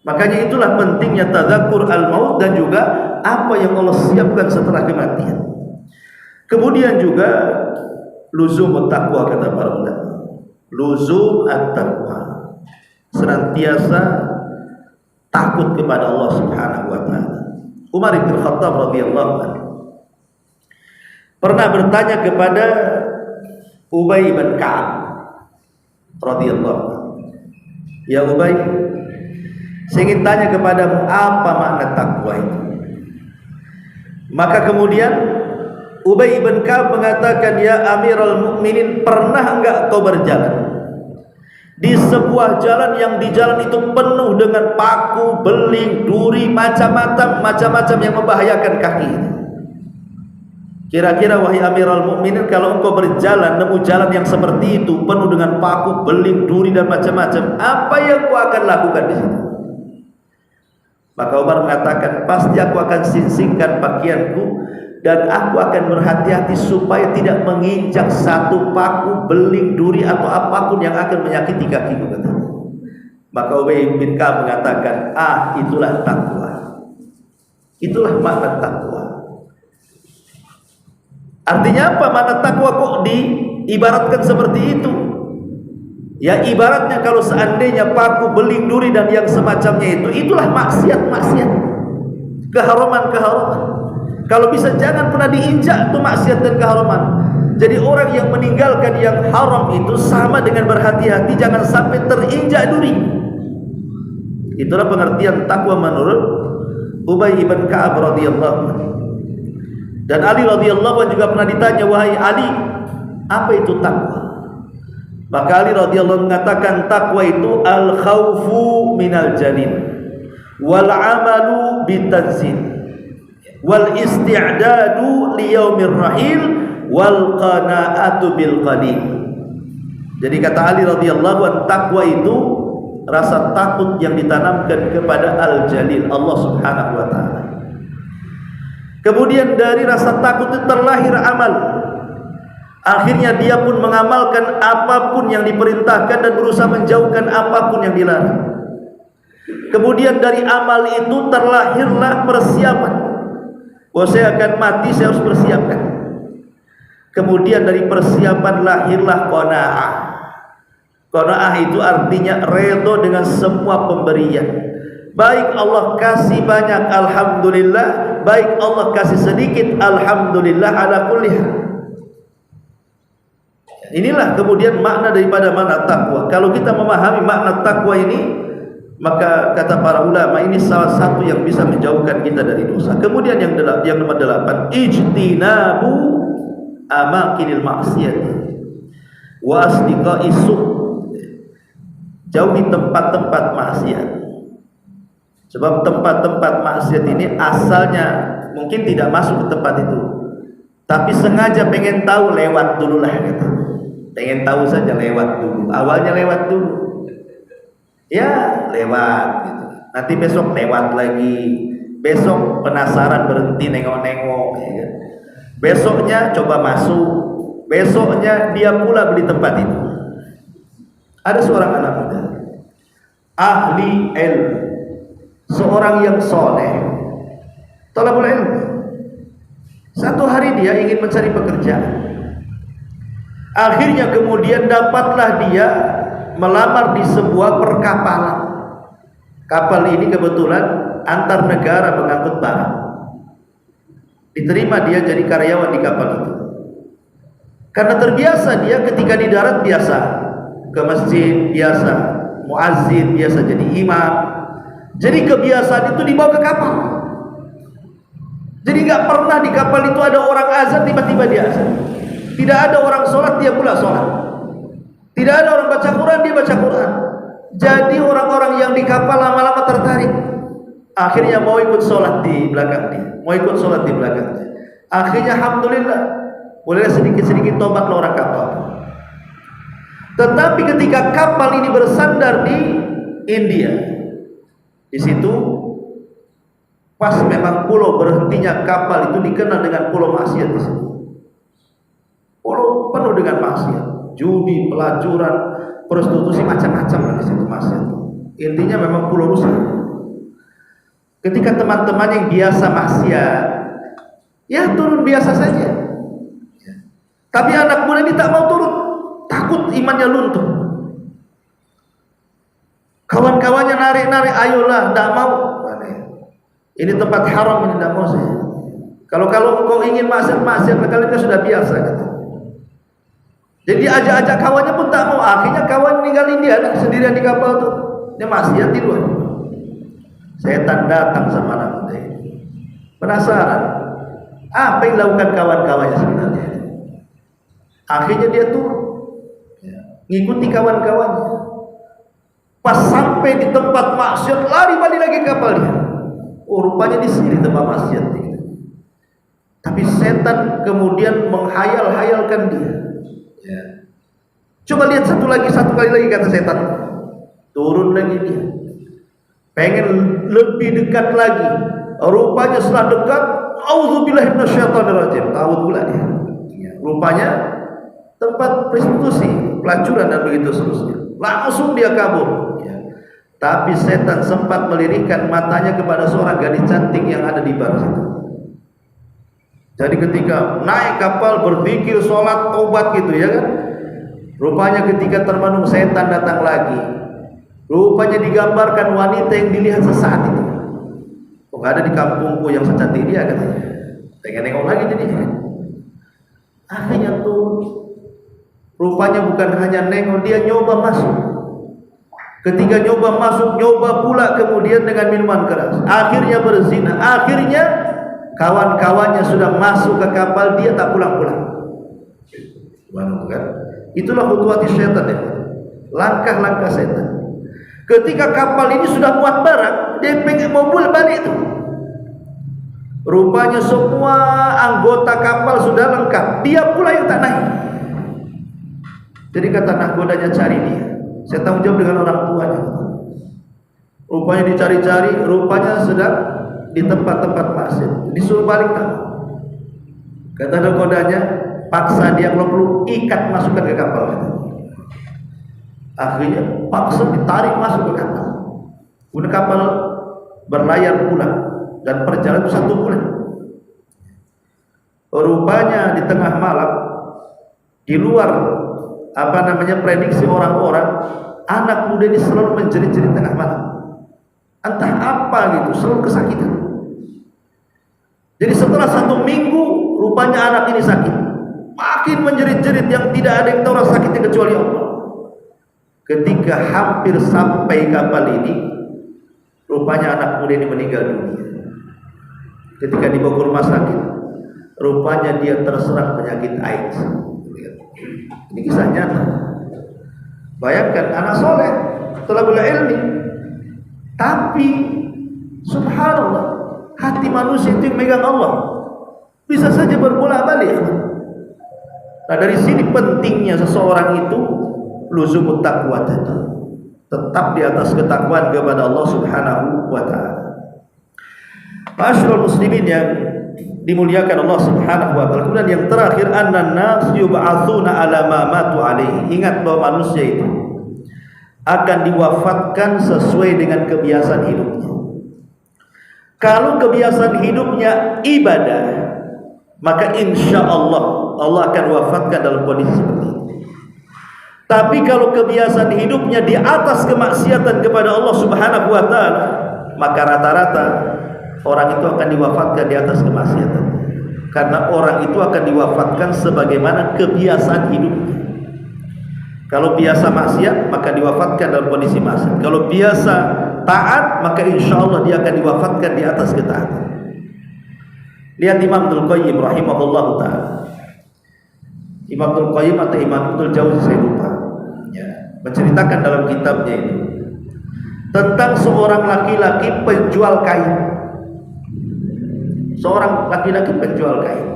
S2: Makanya itulah pentingnya tadzakur al-maut dan juga apa yang Allah siapkan setelah kematian. Kemudian juga luzum at-taqwa, kata para ulama. Luzum at-taqwa, senantiasa takut kepada Allah Subhanahu wa taala. Umar bin Khattab radhiyallahu anhu pernah bertanya kepada Ubay bin Ka'ab radhiyallahu anhu, "Ya Ubay, saya ingin tanya kepadamu, apa makna takwa itu?" Maka kemudian Ubay bin Ka'ab mengatakan, "Ya Amirul Mukminin, pernah enggak kau berjalan di sebuah jalan yang di jalan itu penuh dengan paku, beling, duri, macam-macam yang membahayakan kaki? Kira-kira wahai Amirul Mukminin, kalau engkau berjalan nemu jalan yang seperti itu, penuh dengan paku, beling, duri dan macam-macam, apa yang kau akan lakukan di situ?" Maka Umar mengatakan, "Pasti aku akan singkirkan pakaianku dan aku akan berhati-hati supaya tidak menginjak satu paku, beling, duri atau apapun yang akan menyakiti kakiku," kata. Maka Ubay bin Ka'ab mengatakan, itulah takwa. Itulah makna takwa. Artinya apa makna takwa kok diibaratkan seperti itu? Ya ibaratnya kalau seandainya paku, beling, duri dan yang semacamnya itulah maksiat-maksiat, keharaman-keharaman. Kalau bisa jangan pernah diinjak itu maksiat dan keharaman. Jadi orang yang meninggalkan yang haram itu sama dengan berhati-hati jangan sampai terinjak duri. Itulah pengertian takwa menurut Ubay bin Ka'ab radhiyallahu anhu. Dan Ali radhiyallahu anhu juga pernah ditanya, "Wahai Ali, apa itu takwa?" Maka Ali radhiyallahu anhu mengatakan, takwa itu al-khaufu minal jalil wal amalu bitanzil wal isti'dadu liyaumir rahil wal qanaatu bil qalil. Jadi kata Ali radhiyallahu anhu, takwa itu rasa takut yang ditanamkan kepada al-jalil, Allah Subhanahu wa taala. Kemudian dari rasa takut itu terlahir amal. Akhirnya dia pun mengamalkan apapun yang diperintahkan dan berusaha menjauhkan apapun yang dilarang. Kemudian dari amal itu terlahirlah persiapan. Bahwa saya akan mati, saya harus persiapkan. Kemudian dari persiapan lahirlah qanaah. Qanaah itu artinya redha dengan semua pemberian. Baik Allah kasih banyak, alhamdulillah. Baik Allah kasih sedikit, alhamdulillah ala kulli hal. Inilah kemudian makna daripada makna takwa. Kalau kita memahami makna takwa ini, maka kata para ulama ini salah satu yang bisa menjauhkan kita dari dosa. Kemudian yang nomor 8, ijtinabu amakinil maksiat wa asdiqai su'. Jauhi tempat-tempat maksiat. Sebab tempat-tempat maksiat ini asalnya mungkin tidak masuk ke tempat itu, tapi sengaja pengen tahu, lewat dulu lah gitu. Pengen tahu saja, lewat dulu. Awalnya lewat dulu, ya lewat gitu. Nanti besok lewat lagi. Besok penasaran berhenti nengok-nengok ya kan? Besoknya coba masuk. Besoknya dia pula beli tempat itu. Ada seorang anak muda, ahli ilmu, seorang yang soleh, talabul ilmu. Satu hari dia ingin mencari pekerjaan. Akhirnya kemudian dapatlah dia melamar di sebuah perkapalan. Kapal ini kebetulan antar negara mengangkut barang. Diterima dia jadi karyawan di kapal itu. Karena terbiasa dia ketika di darat biasa, ke masjid biasa, muazzin, biasa jadi imam. Jadi kebiasaan itu dibawa ke kapal. Jadi nggak pernah di kapal itu ada orang azan tiba-tiba dia azan. Tidak ada orang sholat dia pula sholat. Tidak ada orang baca Quran dia baca Quran. Jadi orang-orang yang di kapal lama-lama tertarik. Akhirnya mau ikut sholat di belakang dia, mau ikut sholat di belakang dia. Akhirnya alhamdulillah, mulai sedikit-sedikit tobatlah orang kapal. Tetapi ketika kapal ini bersandar di India, di situ pas memang pulau berhentinya kapal itu dikenal dengan pulau maksiat di situ. Pulau penuh dengan maksiat, judi, pelacuran, prostitusi, macam-macam di situ maksiat. Intinya memang pulau rusak. Ketika teman-teman yang biasa maksiat, ya turun biasa saja. Tapi anak muda ini tak mau turun, takut imannya luntur. Kawan-kawannya narik-narik, ayolah, tak mau. Ini tempat haram, ini tak mau saya. Kalau engkau ingin maksiat, kalian sudah biasa. Gitu. Jadi ajak-ajak kawannya pun tak mau. Akhirnya kawan ninggalin dia sendirian di kapal tuh. Dia maksiat di luar. Setan datang sama anak muda ini. Penasaran, apa yang dilakukan kawan-kawannya sebenarnya? Akhirnya dia turun, ngikuti kawan-kawannya. Pas sampai di tempat maksiat, lari balik lagi kapalnya. Oh, rupanya di sini tempat maksiat. Tapi setan kemudian menghayal-hayalkan dia. Coba lihat satu kali lagi kata setan. Turun lagi dia. Pengen lebih dekat lagi. Rupanya setelah dekat, auzubillahi minasyaitonirrajim. Tahu pula dia. Rupanya tempat prostitusi, pelacuran dan begitu seterusnya. Langsung dia kabur. Tapi setan sempat melirikkan matanya kepada seorang gadis cantik yang ada di bar situ. Jadi ketika naik kapal berzikir, sholat, taubat gitu ya kan. Rupanya ketika termenung setan datang lagi. Rupanya digambarkan wanita yang dilihat sesaat itu. Kok gak ada di kampungku yang secantik dia katanya. Pengen nengok lagi jadinya. Akhirnya tuh rupanya bukan hanya nengok, dia nyoba masuk. Ketika nyoba masuk, nyoba pula kemudian dengan minuman keras. Akhirnya berzina. Akhirnya kawan-kawannya sudah masuk ke kapal, dia tak pulang-pulang. Bukan? Itulah khutuwati syaitan ya. Langkah-langkah setan. Ketika kapal ini sudah muat barang, dia pengen mau balik itu. Rupanya semua anggota kapal sudah lengkap, dia pula yang tak naik. Jadi kata nahkodanya, cari dia. Saya tanggung jawab dengan orang tuanya. Rupanya dicari-cari, rupanya sedang di tempat-tempat maksiat. Disuruh balik tak. Kata nahkodanya, paksa dia kalau perlu ikat masukkan ke kapal. Akhirnya paksa ditarik masuk ke kapal. Kemudian kapal berlayar pulang dan perjalanan 1 bulan. Rupanya di tengah malam, di luar prediksi orang-orang, anak muda ini selalu menjerit-jerit tengah malam. Entah apa gitu, selalu kesakitan. Jadi setelah 1 minggu, rupanya anak ini sakit. Makin menjerit-jerit yang tidak ada yang tahu rasa sakitnya kecuali Allah. Ketika hampir sampai kapal ini, rupanya anak muda ini meninggal dunia. Ketika dibawa ke rumah sakit, rupanya dia terserang penyakit AIDS. Ini kisah nyata. Bayangkan anak soleh, thalabul ilmi, tapi subhanallah, hati manusia itu yang megang Allah, bisa saja berbolak-balik. Nah, dari sini pentingnya seseorang itu luzumut taqwa tadi, tetap di atas ketakwaan kepada Allah Subhanahu wa taala. Ma'asyiral muslimin yang dimuliakan Allah Subhanahu wa taala. Kemudian yang terakhir, annan nas yub'atsuna ala ma matu alaihi. Ingat bahwa manusia itu akan diwafatkan sesuai dengan kebiasaan hidupnya. Kalau kebiasaan hidupnya ibadah, maka insya Allah akan wafatkan dalam kondisi seperti itu. Tapi kalau kebiasaan hidupnya di atas kemaksiatan kepada Allah Subhanahu wa taala, maka rata-rata orang itu akan diwafatkan di atas kemaksiatan. Karena orang itu akan diwafatkan sebagaimana kebiasaan hidupnya. Kalau biasa maksiat maka diwafatkan dalam kondisi maksiat. Kalau biasa taat maka insya Allah dia akan diwafatkan di atas ketaatan. Lihat Imam Ibnul Qayyim rahimahullah ta'ala. Imam Ibnul Qayyim atau Imam Ibnul Jauzi saya lupa ya, menceritakan dalam kitabnya itu tentang seorang laki-laki penjual kain. Seorang laki-laki penjual kain.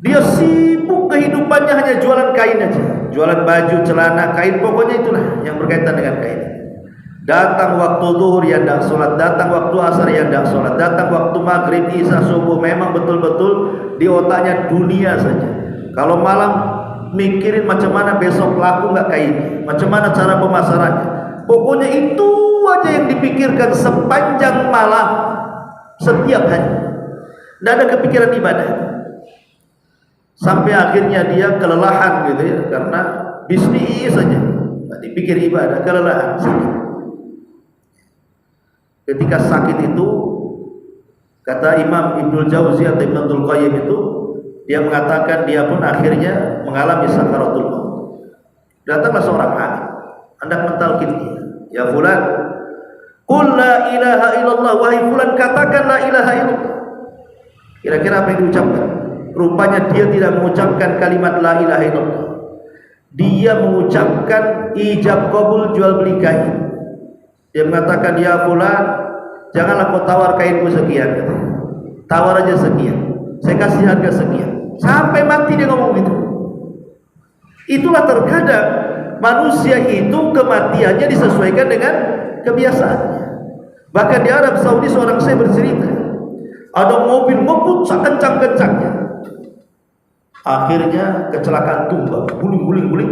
S2: Dia sibuk kehidupannya hanya jualan kain aja, jualan baju, celana, kain, pokoknya itulah yang berkaitan dengan kain. Datang waktu zuhur ya tidak sholat, datang waktu asar ya tidak sholat, datang waktu maghrib, isya, subuh, memang betul-betul di otaknya dunia saja. Kalau malam mikirin macam mana besok laku nggak kain, macam mana cara pemasarannya. Pokoknya itu aja yang dipikirkan sepanjang malam, setiap hari. Tidak ada kepikiran ibadah. Sampai akhirnya dia kelelahan gitu ya, karena bisnis saja, nggak dipikir ibadah, kelelahan, sakit. Ketika sakit itu, kata Imam Ibnul Jauzi atau Ibnul Qayyim itu, dia mengatakan dia pun akhirnya mengalami sakaratul maut. Datanglah seorang alim, hendak mentalkin dia. Ya fulan, qul la ilaha illallah, wahai fulan katakan la ilaha illallah. Kira-kira apa yang diucapkan? Rupanya dia tidak mengucapkan kalimat la ilaha illallah. Dia mengucapkan ijab qabul jual beli kain. Dia mengatakan, ya fulan, janganlah kau tawar kainku sekian, tawar aja sekian, saya kasih harga sekian. Sampai mati dia ngomong gitu. Itulah terkadang manusia itu kematiannya disesuaikan dengan kebiasaannya. Bahkan di Arab Saudi seorang saya bercerita, ada mobil ngebut sekencang-kencangnya, akhirnya kecelakaan tumbang, guling.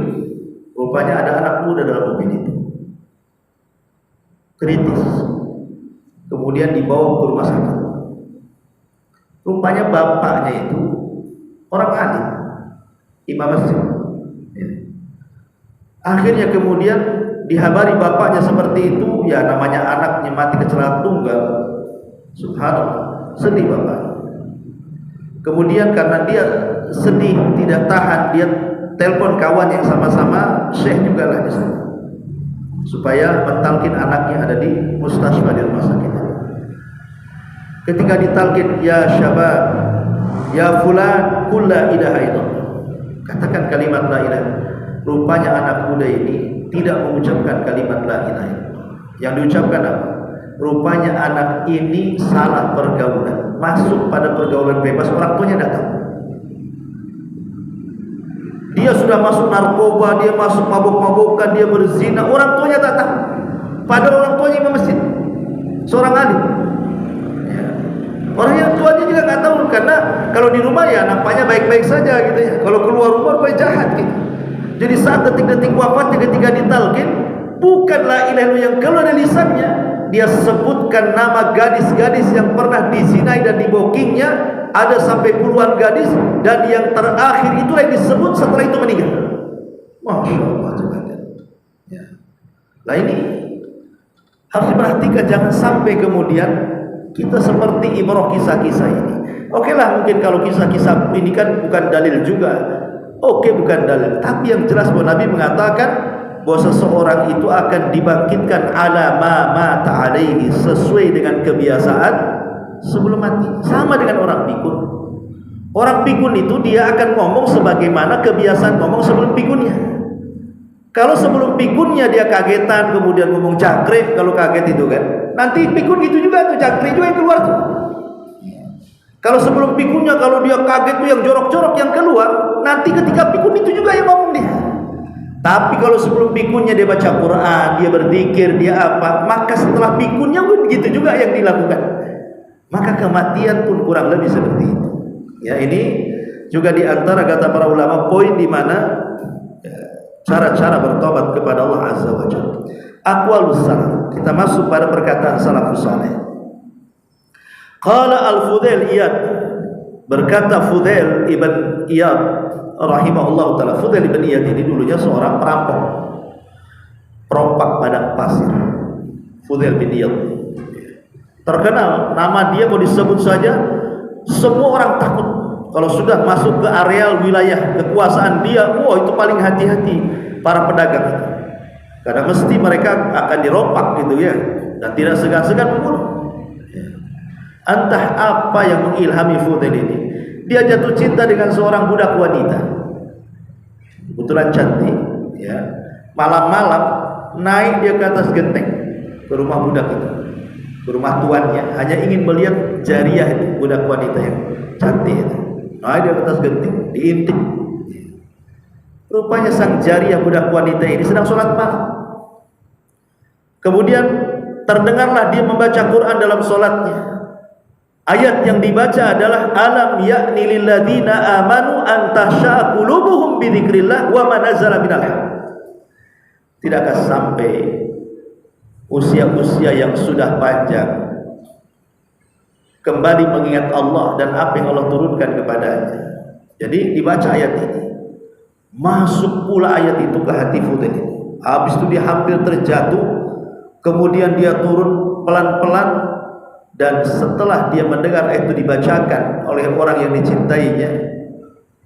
S2: Rupanya ada anak muda dalam mobil itu, kritis. Kemudian dibawa ke rumah sakit. Rupanya bapaknya itu orang alim, imam masjid. Akhirnya kemudian dihabari bapaknya seperti itu, ya namanya anaknya mati kecelakaan tunggal. Subhanallah, sedih bapak. Kemudian karena dia sedih tidak tahan, dia telepon kawan yang sama-sama syekh juga lah di sana, supaya mentalkin anaknya ada di mustasfa, di rumah sakit. Ketika ditalkin, ya syabab, ya fulan, qul la ilaha illallah, katakan kalimat la ilaha. Rupanya anak muda ini tidak mengucapkan kalimat la ilaha illallah. Yang diucapkan apa? Rupanya anak ini salah pergaulan, masuk pada pergaulan bebas, orang tuanya datang. Dia sudah masuk narkoba, dia masuk mabuk-mabukan, dia berzina, orang tuanya datang. Padahal orang tuanya imam masjid, seorang alim. Ya. Orang yang tuanya juga nggak tahu, karena kalau di rumah ya nampaknya baik-baik saja gitu ya. Kalau keluar rumah rupanya jahat gitu. Jadi saat detik-detik wafatnya ketika ditalkin, bukan la ilaha illallah yang keluar dari lisannya, dia sebutkan nama gadis-gadis yang pernah dizinai dan dibokingnya, ada sampai puluhan gadis, dan yang terakhir itulah yang disebut setelah itu meninggal. Masya Allah, ya. Nah ini harus diperhatikan, jangan sampai kemudian kita seperti ibrah kisah-kisah ini. Oke lah, mungkin kalau kisah-kisah ini kan bukan dalil juga. Oke, bukan dalil, tapi yang jelas bahwa Nabi mengatakan bahwa seseorang itu akan dibangkitkan ala ma mata alaihi, sesuai dengan kebiasaan sebelum mati. Sama dengan orang pikun. Orang pikun itu dia akan ngomong sebagaimana kebiasaan ngomong sebelum pikunnya. Kalau sebelum pikunnya dia kagetan, kemudian ngomong jangkrik, kalau kaget itu kan, nanti pikun gitu juga tuh, jangkrik juga yang keluar tuh. Kalau sebelum pikunnya, kalau dia kaget tuh yang jorok-jorok yang keluar, nanti ketika pikun itu juga yang ngomong dia. Tapi kalau sebelum pikunnya dia baca Quran, dia berzikir, dia apa, maka setelah pikunnya pun begitu juga yang dilakukan. Maka kematian pun kurang lebih seperti itu. Ya, ini juga di antara kata para ulama poin di mana cara-cara bertobat kepada Allah Azza wa Jalla. Aqwalus salaf. Kita masuk pada perkataan salafus saleh. Qala al-Fudail Iyad, berkata Fudail ibn Iyad rahimahullah ta'ala. Fudail ibn Iyad ini dulunya seorang perampok, perompak padang pasir. Fudail bin Iyad terkenal, nama dia kalau disebut saja semua orang takut. Kalau sudah masuk ke areal wilayah kekuasaan dia, itu paling hati-hati para pedagang itu. Karena mesti mereka akan dirompak gitu ya, dan tidak segan-segan membunuh. Entah apa yang mengilhami Fudail ini. Dia jatuh cinta dengan seorang budak wanita, kebetulan cantik ya. Malam-malam naik dia ke atas genteng ke rumah budak itu, ke rumah tuannya, hanya ingin melihat jariyah itu, budak wanita yang cantik itu. Naik dia ke atas genteng, diintip. Rupanya sang jariyah budak wanita ini sedang sholat malam. Kemudian terdengarlah dia membaca Quran dalam sholatnya. Ayat yang dibaca adalah alam ya'ni lil ladzina amanu an tahsha'a qulubuhum bi dzikrillah wa ma nazala minal haq. Tidakkah sampai usia-usia yang sudah panjang kembali mengingat Allah dan apa yang Allah turunkan kepadanya. Jadi dibaca ayat ini, masuk pula ayat itu ke hati Fudail. Habis itu dia hampir terjatuh, kemudian dia turun pelan-pelan. Dan setelah dia mendengar ayat itu dibacakan oleh orang yang dicintainya,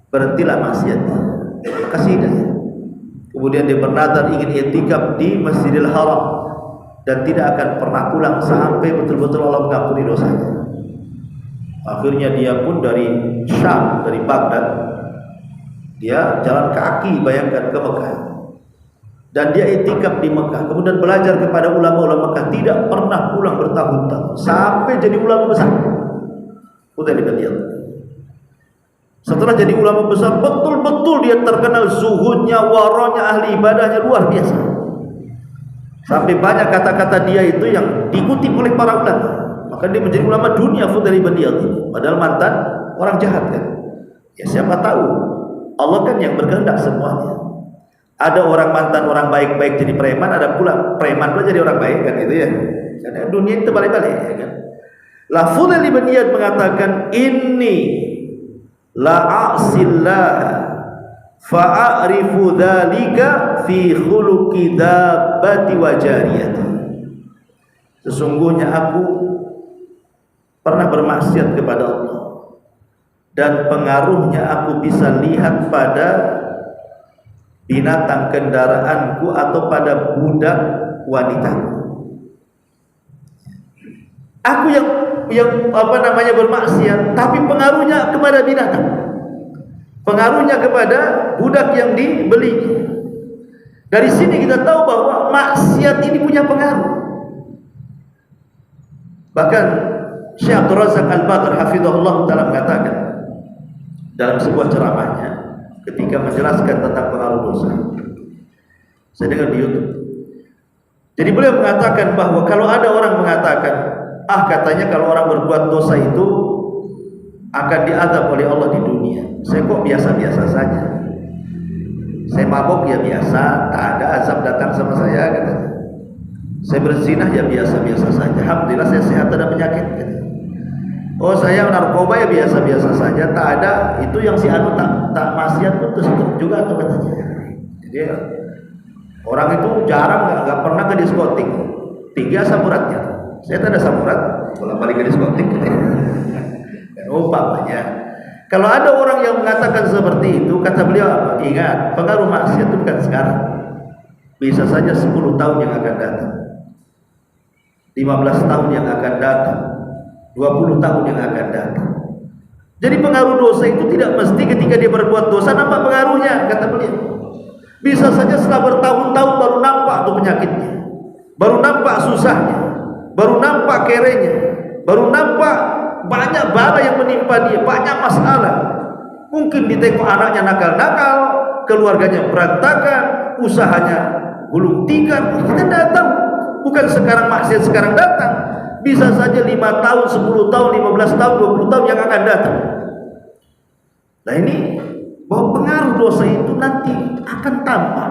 S2: berhentilah maksiatnya, kasih hidayah. Kemudian dia bernazar ingin i'tikaf di Masjidil Haram dan tidak akan pernah pulang sampai betul-betul Allah mengampuni dosanya. Akhirnya dia pun dari Syam, dari Baghdad, dia jalan kaki, bayangkan, ke Mekah. Dan dia i'tikaf di Mekah, kemudian belajar kepada ulama-ulama Mekah, tidak pernah pulang bertahun-tahun sampai jadi ulama besar. Udah dikatakan. Setelah jadi ulama besar, betul-betul dia terkenal zuhudnya, waronya, ahli ibadahnya luar biasa. Sampai banyak kata-kata dia itu yang dikutip oleh para ulama. Maka dia menjadi ulama dunia Fudail bin Iyad. Padahal mantan orang jahat kan. Ya siapa tahu, Allah kan yang berkehendak semuanya. Ada orang mantan orang baik-baik jadi preman, ada pula preman pula jadi orang baik kan, itu ya. Karena dunia itu balik-balik ya kan. La Fudail bin Iyad mengatakan, inni la a'sillah fa'arifu dzalika fi khuluqi dabbati wa jariyati. Sesungguhnya aku pernah bermaksiat kepada Allah, dan pengaruhnya aku bisa lihat pada binatang kendaraanku atau pada budak wanita. Aku yang bermaksiat, tapi pengaruhnya kepada binatang, pengaruhnya kepada budak yang dibeli. Dari sini kita tahu bahwa maksiat ini punya pengaruh. Bahkan Syekh Abdul Razak Al-Badr hafizahullah taala mengatakan dalam sebuah ceramahnya ketika menjelaskan tentang pengaruh dosa, saya dengar di YouTube. Jadi beliau mengatakan bahwa kalau ada orang mengatakan, katanya kalau orang berbuat dosa itu akan diazab oleh Allah di dunia. Saya kok biasa-biasa saja. Saya mabok ya biasa, tak ada azab datang sama saya katanya. Saya berzinah ya biasa-biasa saja. Alhamdulillah saya sehat, tak ada penyakit katanya. Oh saya narkoba ya biasa-biasa saja, tak ada itu yang si anu tak maksiat putus juga tuh katanya. Jadi orang itu jarang nggak pernah ke diskotik, 3 samuratnya. Saya tak ada samurat, bolak-balik ke diskotik. Umpamanya, kalau ada orang yang mengatakan seperti itu, kata beliau apa? Ingat, pengaruh maksiat itu bukan sekarang, bisa saja 10 tahun yang akan datang, 15 tahun yang akan datang, 20 tahun yang akan datang. Jadi pengaruh dosa itu tidak mesti ketika dia berbuat dosa nampak pengaruhnya, kata beliau. Bisa saja setelah bertahun-tahun baru nampak tuh penyakitnya, baru nampak susahnya, baru nampak kerenya, baru nampak banyak bala yang menimpa dia, banyak masalah. Mungkin ditengok anaknya nakal-nakal, keluarganya berantakan, usahanya gulung tikar. Kita tidak tahu, bukan sekarang maksiat sekarang datang. Bisa saja 5 tahun, 10 tahun, 15 tahun, 20 tahun yang akan datang. Nah ini bahwa pengaruh dosa itu nanti akan tampak.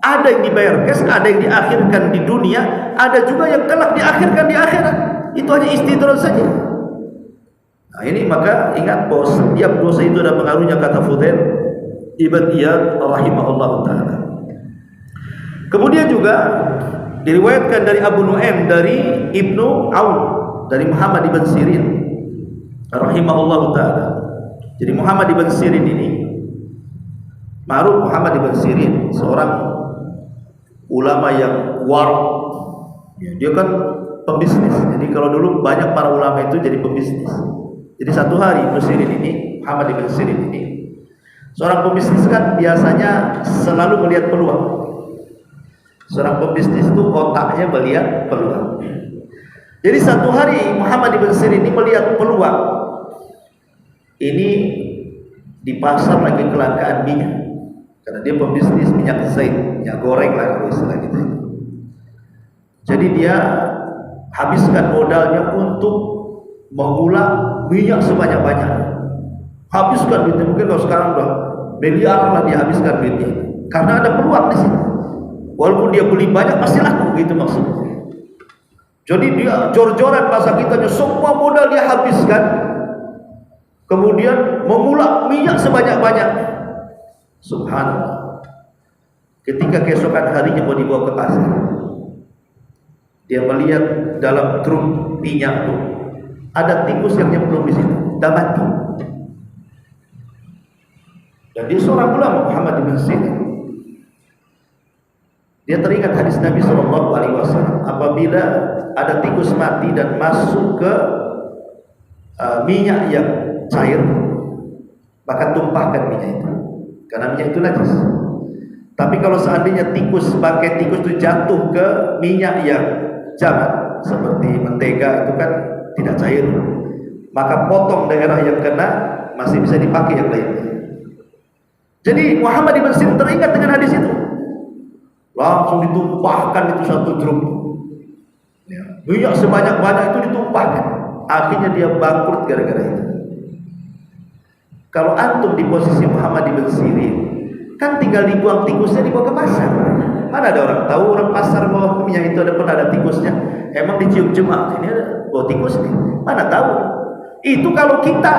S2: Ada yang dibayar cash, ada yang diakhirkan di dunia, ada juga yang kelak diakhirkan di akhirat. Itu hanya istidraj saja. Nah ini maka ingat bahwa setiap dosa itu ada pengaruhnya, kata Fudail ibn Iyad rahimahullah ta'ala. Kemudian juga diriwayatkan dari Abu Nu'aim dari Ibnu Aun dari Muhammad ibn Sirin rahimahullah ta'ala, Jadi Muhammad ibn Sirin ini, ma'ruf Muhammad ibn Sirin seorang ulama yang warok. Dia kan pembisnis. Jadi kalau dulu banyak para ulama itu jadi pembisnis. Jadi satu hari Ibn Sirin ini, Muhammad ibn Sirin ini, seorang pembisnis kan biasanya selalu melihat peluang. Seorang pembisnis itu otaknya melihat peluang. Jadi satu hari Muhammad ibn Sirin ini melihat peluang. Ini di pasar lagi kelangkaan minyak. Karena dia pembisnis minyak zaid, minyak goreng lah kalau istilah kita. Jadi dia habiskan modalnya untuk mengulang minyak sebanyak-banyaknya. Habiskan duitnya, mungkin kalau sekarang udah miliar lah dia habiskan duitnya. Karena ada peluang di sini. Walaupun dia beli banyak pasti laku, gitu maksudnya. Jadi dia jor-joran bahasa kitanya, semua modal dia habiskan, kemudian mengulang minyak sebanyak-banyaknya. Subhanallah. Ketika keesokan harinya mau dibawa ke pasar, dia melihat dalam truk minyak itu ada tikus yang nyemplung di situ, dah mati. Dan dia seorang ulama, Muhammad ibn Sirin. Dia teringat hadis Nabi SAW, apabila ada tikus mati dan masuk ke minyak yang cair, maka tumpahkan minyak itu, karena minyak itu najis. Tapi kalau seandainya bangkai tikus itu jatuh ke minyak yang jamat seperti mentega, itu kan tidak cair, maka potong daerah yang kena, masih bisa dipakai yang lainnya. Jadi Muhammad ibn Sirin teringat dengan hadis itu, langsung ditumpahkan itu satu drum minyak sebanyak-banyak itu, ditumpahkan. Akhirnya dia bangkrut gara-gara itu. Kalau antum di posisi Muhammad ibn Sirin, kan tinggal dibuang tikusnya, dibawa ke pasar. Mana ada orang tahu orang pasar bahwa minyak itu pernah ada tikusnya? Emang dicium jemaah ini ada bawa tikus nih? Mana tahu? Itu kalau kita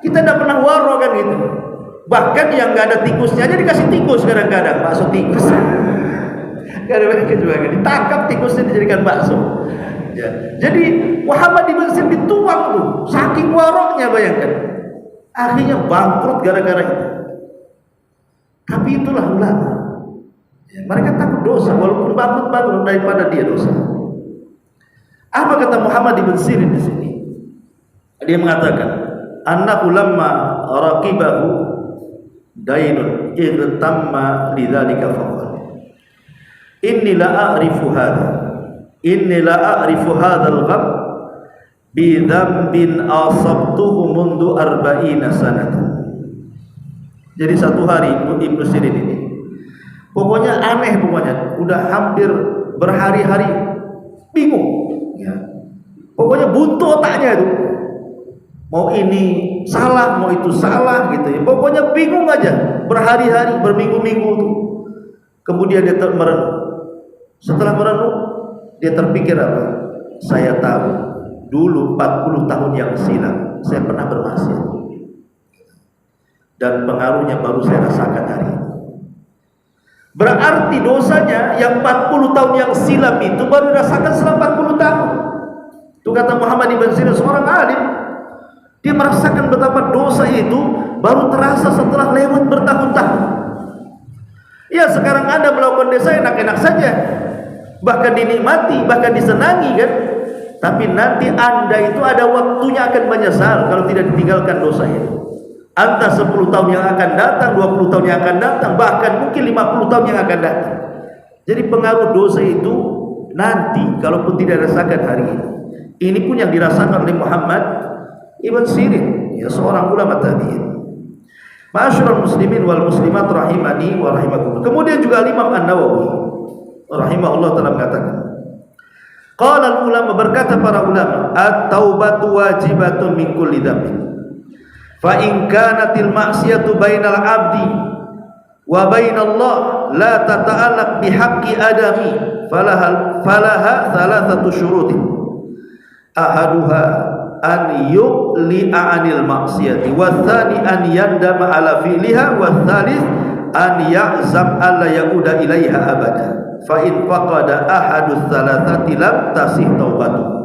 S2: tidak pernah waro kan gitu. Bahkan yang nggak ada tikusnya aja dikasih tikus kadang-kadang, bakso tikus. Kadang-kadang juga ditangkap tikusnya dijadikan bakso. Ya. Jadi Muhammad ibn Sirin dituang tuh, saking waroknya, bayangkan. Akhirnya bangkrut gara-gara itu. Tapi itulah ulama. Ya, mereka takut dosa, walaupun bangkrut daripada dia dosa. Apa kata Muhammad ibn Sirin di sini? Dia mengatakan, annahu lamma raqibahu dainun irtamma lidzalika faqala inni la a'rifu hadzal gham bi dzambin asabtuhu mundu 40 sanatan. Jadi satu hari Ibnu Sirin ini pokoknya aneh, udah hampir berhari-hari bingung ya. Pokoknya buntu otaknya itu, mau ini salah, mau itu salah gitu ya. Pokoknya bingung aja, berhari-hari, berminggu-minggu tuh. Kemudian dia merenung. Setelah merenung, dia terpikir apa? Saya tahu dulu 40 tahun yang silam saya pernah bermaksiat, dan pengaruhnya baru saya rasakan hari ini. Berarti dosanya yang 40 tahun yang silam itu baru dirasakan setelah 40 tahun. Itu kata Muhammad ibn Sirin, seorang alim. Dia merasakan betapa dosa itu baru terasa setelah lewat bertahun-tahun. Ya, sekarang Anda melakukan dosa enak-enak saja, bahkan dinikmati, bahkan disenangi kan. Tapi nanti Anda itu ada waktunya akan menyesal kalau tidak ditinggalkan dosa itu. Entah 10 tahun yang akan datang, 20 tahun yang akan datang, bahkan mungkin 50 tahun yang akan datang. Jadi pengaruh dosa itu nanti kalaupun tidak dirasakan hari ini. Ini pun yang dirasakan oleh Muhammad ibn Sirin, ya, seorang ulama tabi'in. Ma'asyiral muslimin wal muslimat rahimani wa rahimakumullah. Kemudian juga Imam An-Nawawi rahimahullah telah mengatakan, qala ulama, berkata para ulama, at-taubatu wajibatun min kulli dzambin. Fa in kanatil ma'siyatu bainal 'abdi wa bainallah la tata'allaq bihaqqi adami falaha thalathatu syurutin. Ahaduha an yuqli'a 'anil ma'siyati, wa tsani an yandama 'ala fi'liha, wa tsalits an ya'zam alla yauda ilaiha abada. Fa in faqada ahadus tsalatsati lam tasih taubatu.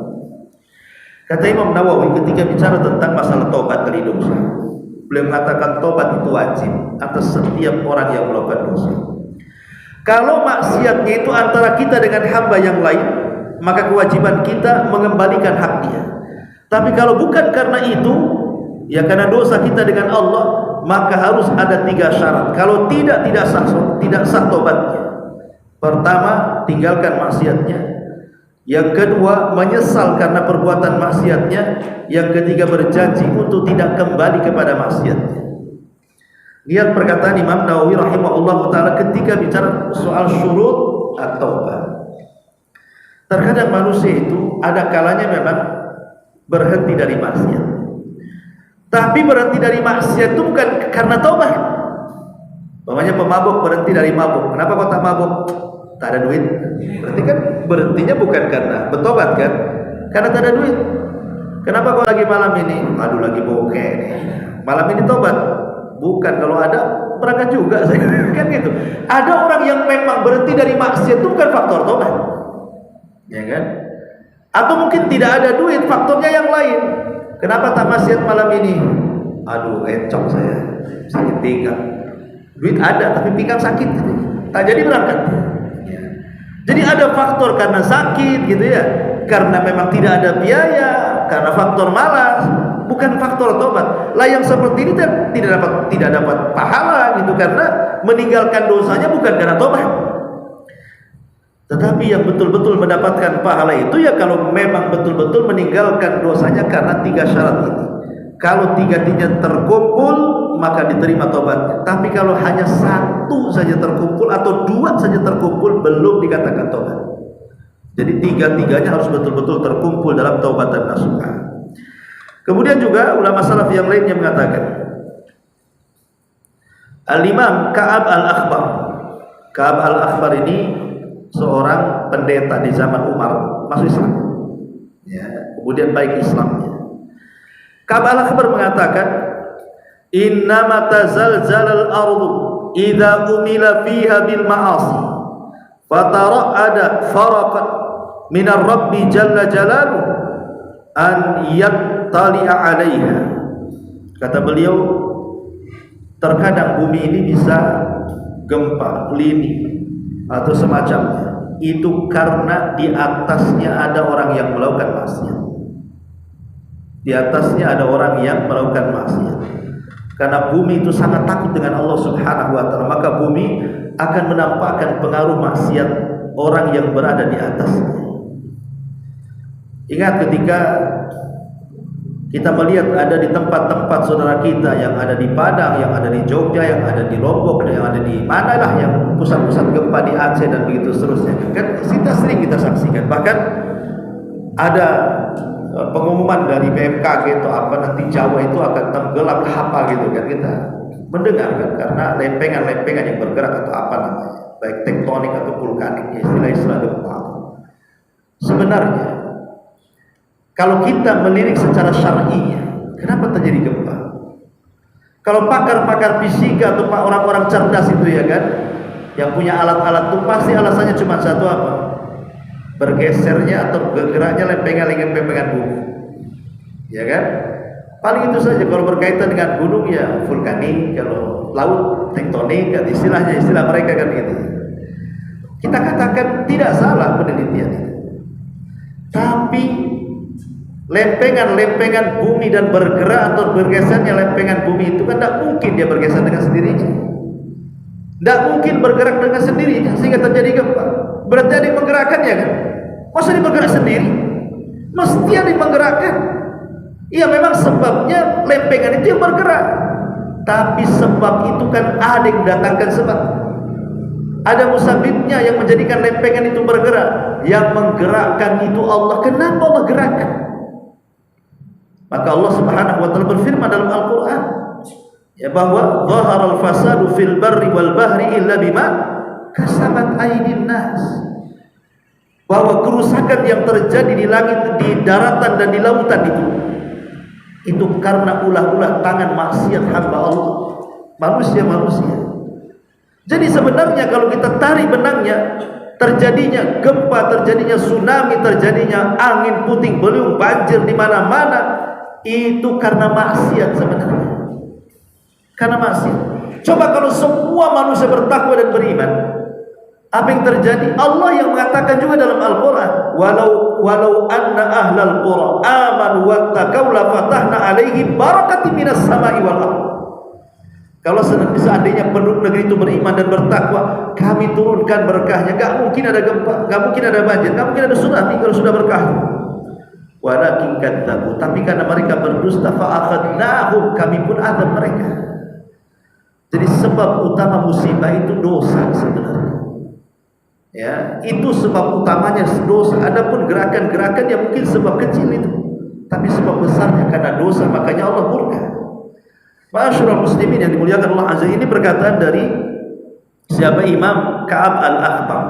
S2: Kata Imam Nawawi ketika bicara tentang masalah taubat dari dosa, Beliau mengatakan tobat itu wajib atas setiap orang yang melakukan dosa. Kalau maksiatnya itu antara kita dengan hamba yang lain, maka kewajiban kita mengembalikan hak dia. Tapi kalau bukan karena itu, ya karena dosa kita dengan Allah, maka harus ada 3 syarat. Kalau tidak sah tobatnya. Pertama, tinggalkan maksiatnya. Yang kedua, menyesal karena perbuatan maksiatnya. Yang ketiga, berjanji untuk tidak kembali kepada maksiatnya. Lihat perkataan Imam Nawawi rahimahullah ta'ala ketika bicara soal syurut at-taubah. Terkadang manusia itu ada kalanya memang berhenti dari maksiat. Tapi berhenti dari maksiat itu bukan karena taubat. Umpamanya pemabuk berhenti dari mabuk. Kenapa kau tak mabuk? Tak ada duit. Berarti kan berhentinya bukan karena bertobat kan? Karena tak ada duit. Kenapa kau lagi malam ini? Aduh, lagi bokeh nih. Malam ini tobat. Bukan, kalau ada berangkat juga kan gitu. Ada orang yang memang berhenti dari maksiat itu bukan faktor tobat, ya kan? Atau mungkin tidak ada duit, faktornya yang lain. Kenapa tak maksiat malam ini? Aduh, encok saya, sakit pinggang. Duit ada tapi pinggang sakit, tak jadi berangkat. Ya. Jadi ada faktor karena sakit gitu ya, karena memang tidak ada biaya, karena faktor malas. Bukan faktor tobat. Lah yang seperti ini tidak dapat pahala gitu, karena meninggalkan dosanya bukan karena tobat. Tetapi yang betul-betul mendapatkan pahala itu ya kalau memang betul-betul meninggalkan dosanya karena 3 syarat ini. Kalau 3-tiganya terkumpul maka diterima tobatnya. Tapi kalau hanya 1 saja terkumpul atau 2 saja terkumpul belum dikatakan tobat. Jadi 3-tiganya harus betul-betul terkumpul dalam taubatan nasuha. Kemudian juga ulama salaf yang lainnya mengatakan, Al-Imam Ka'ab Al-Akhbar. Ka'ab Al-Akhbar ini seorang pendeta di zaman Umar, masuk Islam. Ya, kemudian baik Islamnya. Ka'ab Al-Akhbar mengatakan, "Innama tazalzalal ardu idza umila fiha bil ma'asi, fatara'ada faraqat minar rabbi jalla jalaluhu an yattali'a 'alaiha." Kata beliau, terkadang bumi ini bisa gempa, lini atau semacamnya. Itu karena di atasnya ada orang yang melakukan maksiat. Di atasnya ada orang yang melakukan maksiat. Karena bumi itu sangat takut dengan Allah Subhanahu wa taala, maka bumi akan menampakkan pengaruh maksiat orang yang berada di atasnya. Ingat ketika kita melihat ada di tempat-tempat saudara kita yang ada di Padang, yang ada di Jogja, yang ada di Lombok, yang ada di manalah yang pusat-pusat gempa di Aceh dan begitu seterusnya. Kan kita sering kita saksikan. Bahkan ada pengumuman dari BMKG atau apa nanti Jawa itu akan tenggelam apa gitu kan, kita mendengar kan, karena lempengan-lempengan yang bergerak atau apa namanya, baik tektonik atau vulkanik, istilah-istilah gempa. Sebenarnya kalau kita melirik secara syar'inya, kenapa terjadi gempa? Kalau pakar-pakar fisika atau orang-orang cerdas itu ya kan, yang punya alat-alat itu pasti alasannya cuma satu, apa? Bergesernya atau bergeraknya lempengan-lempengan bumi, ya kan? Paling itu saja. Kalau berkaitan dengan gunung ya vulkanik, kalau laut tektonik, kan istilah mereka kan gitu. Kita katakan tidak salah penelitian itu, tapi lempengan-lempengan bumi dan bergerak atau bergesernya lempengan bumi itu kan tidak mungkin dia bergeser dengan sendirinya, tidak mungkin bergerak dengan sendirinya sehingga terjadi gempa. Berarti ada yang menggerakkannya kan? Masa dia bergerak sendiri? Mesti ada yang menggerakkan. Iya, memang sebabnya lempengan itu yang bergerak, tapi sebab itu kan ada yang mendatangkan sebab. Ada musabibnya yang menjadikan lempengan itu bergerak. Yang menggerakkan itu Allah. Kenapa Allah gerakkan? Maka Allah Subhanahu wa taala berfirman dalam Al-Qur'an ya, bahwa zaharal fasadu fil barri wal bahri illa bima kasabat aydin nas. Bahwa kerusakan yang terjadi di langit, di daratan dan di lautan itu karena ulah-ulah tangan maksiat hamba Allah, manusia-manusia. Jadi sebenarnya kalau kita tarik benangnya, terjadinya gempa, terjadinya tsunami, terjadinya angin puting beliung, banjir di mana-mana, itu karena maksiat sebenarnya. Karena maksiat. Coba kalau semua manusia bertakwa dan beriman, apa yang terjadi? Allah yang mengatakan juga dalam Al-Quran, walau anna ahlal qura amanu wattaqau la fatahna alaihim barakatin minas sama'i wal ardh. Kalau seandainya penduduk negeri itu beriman dan bertakwa, kami turunkan berkahnya. Gak mungkin ada gempa, gak mungkin ada banjir, gak mungkin ada tsunami kalau sudah berkah. Walakin kadzabu, tapi karena mereka berdusta, fa'akhadnahum, kami pun azab mereka. Jadi sebab utama musibah itu dosa sebenarnya. Ya, itu sebab utamanya dosa. Adapun gerakan-gerakan yang mungkin sebab kecil itu, tapi sebab besarnya karena dosa, makanya Allah murka. Ma'asyiral muslimin yang dimuliakan Allah Azza, ini perkataan dari siapa? Imam Ka'ab al-Akhbar.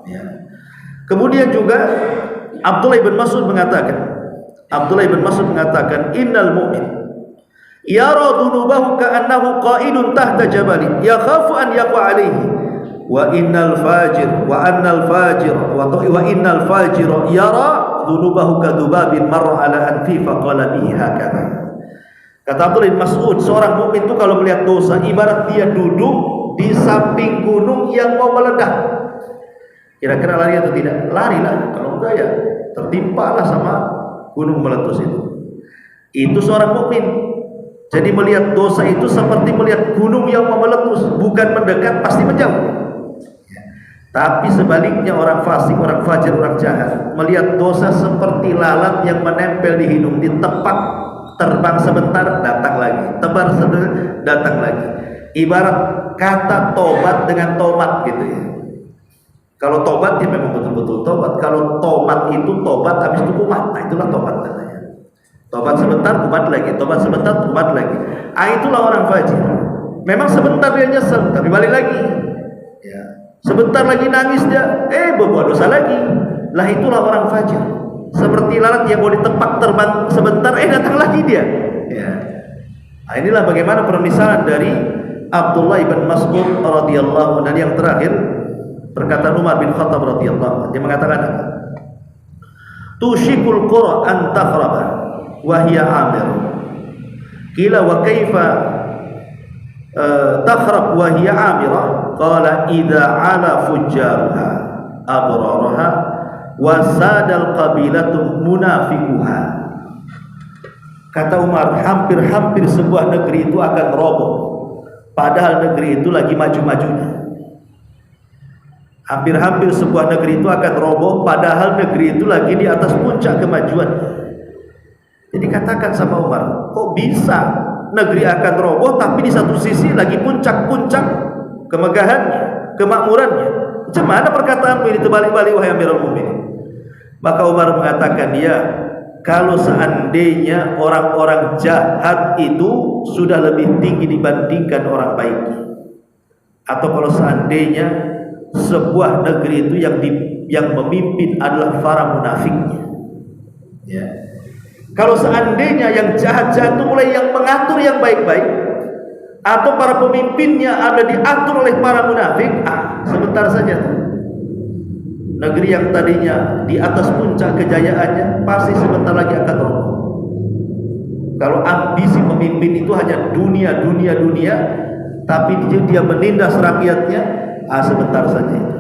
S2: Ya. Kemudian juga Abdullah bin Mas'ud mengatakan, innal mu'min yara dhunubahu ka'annahu qa'idun tahta jabalin yakhafu an yaqa alayhi wa innal fajir yara dhunubahu kadubabin marra ala anfi faqala bihi hakadha. Kata Abdullah bin Mas'ud, seorang mukmin itu kalau melihat dosa ibarat dia duduk di samping gunung yang mau meledak. Kira-kira lari atau tidak? Larilah. Kalau enggak ya tertimpalah sama gunung meletus itu. Itu seorang mukmin. Jadi melihat dosa itu seperti melihat gunung yang mau meletus, bukan mendekat, pasti menjauh. Tapi sebaliknya orang fasik, orang fajir, orang jahat melihat dosa seperti lalat yang menempel di hidung, ditepak, terbang sebentar, datang lagi, tebar sebentar, datang lagi. Ibarat kata tobat dengan tomat gitu ya. Kalau tobat ya memang betul-betul tobat. Kalau tomat itu tobat habis itu kumat, nah itulah tobat katanya. Tobat sebentar, kumat lagi, tobat sebentar, kumat lagi. Itulah orang fajir. Memang sebentar dia nyesel, tapi balik lagi. Ya. Sebentar lagi nangis dia, berbuat dosa lagi. Lah itulah orang fajir. Seperti lalat yang mau ditepak terbang sebentar, datang lagi dia. Ya. Nah, inilah bagaimana permisalan dari Abdullah bin Mas'ud radhiyallahu anhu. Dan yang terakhir perkataan Umar bin Khattab radhiyallahu anhu, dia mengatakan, tushikul qura an takhraba wa hiya amir. Qila wa kaifa takhrab wa hiya amira? Qala idza ala fujjarha abraraha wasadal qabilatu munafiquha. Kata Umar, hampir-hampir sebuah negeri itu akan roboh, padahal negeri itu lagi maju-majunya. Hampir-hampir sebuah negeri itu akan roboh, padahal negeri itu lagi di atas puncak kemajuan. Jadi katakan sama Umar, kok bisa negeri akan roboh tapi di satu sisi lagi puncak-puncak kemegahannya, kemakmurannya? Macam mana perkataanmu ini terbalik-balik wahai Amirul Mukminin? Maka Umar mengatakan, ya, kalau seandainya orang-orang jahat itu sudah lebih tinggi dibandingkan orang baik, atau kalau seandainya sebuah negeri itu yang memimpin adalah para munafiknya, ya. Kalau seandainya yang jahat-jahat itu mulai yang mengatur yang baik-baik, atau para pemimpinnya ada diatur oleh para munafik, sebentar saja negeri yang tadinya di atas puncak kejayaannya pasti sebentar lagi akan roboh. Kalau ambisi pemimpin itu hanya dunia, tapi dia menindas rakyatnya, sebentar saja itu.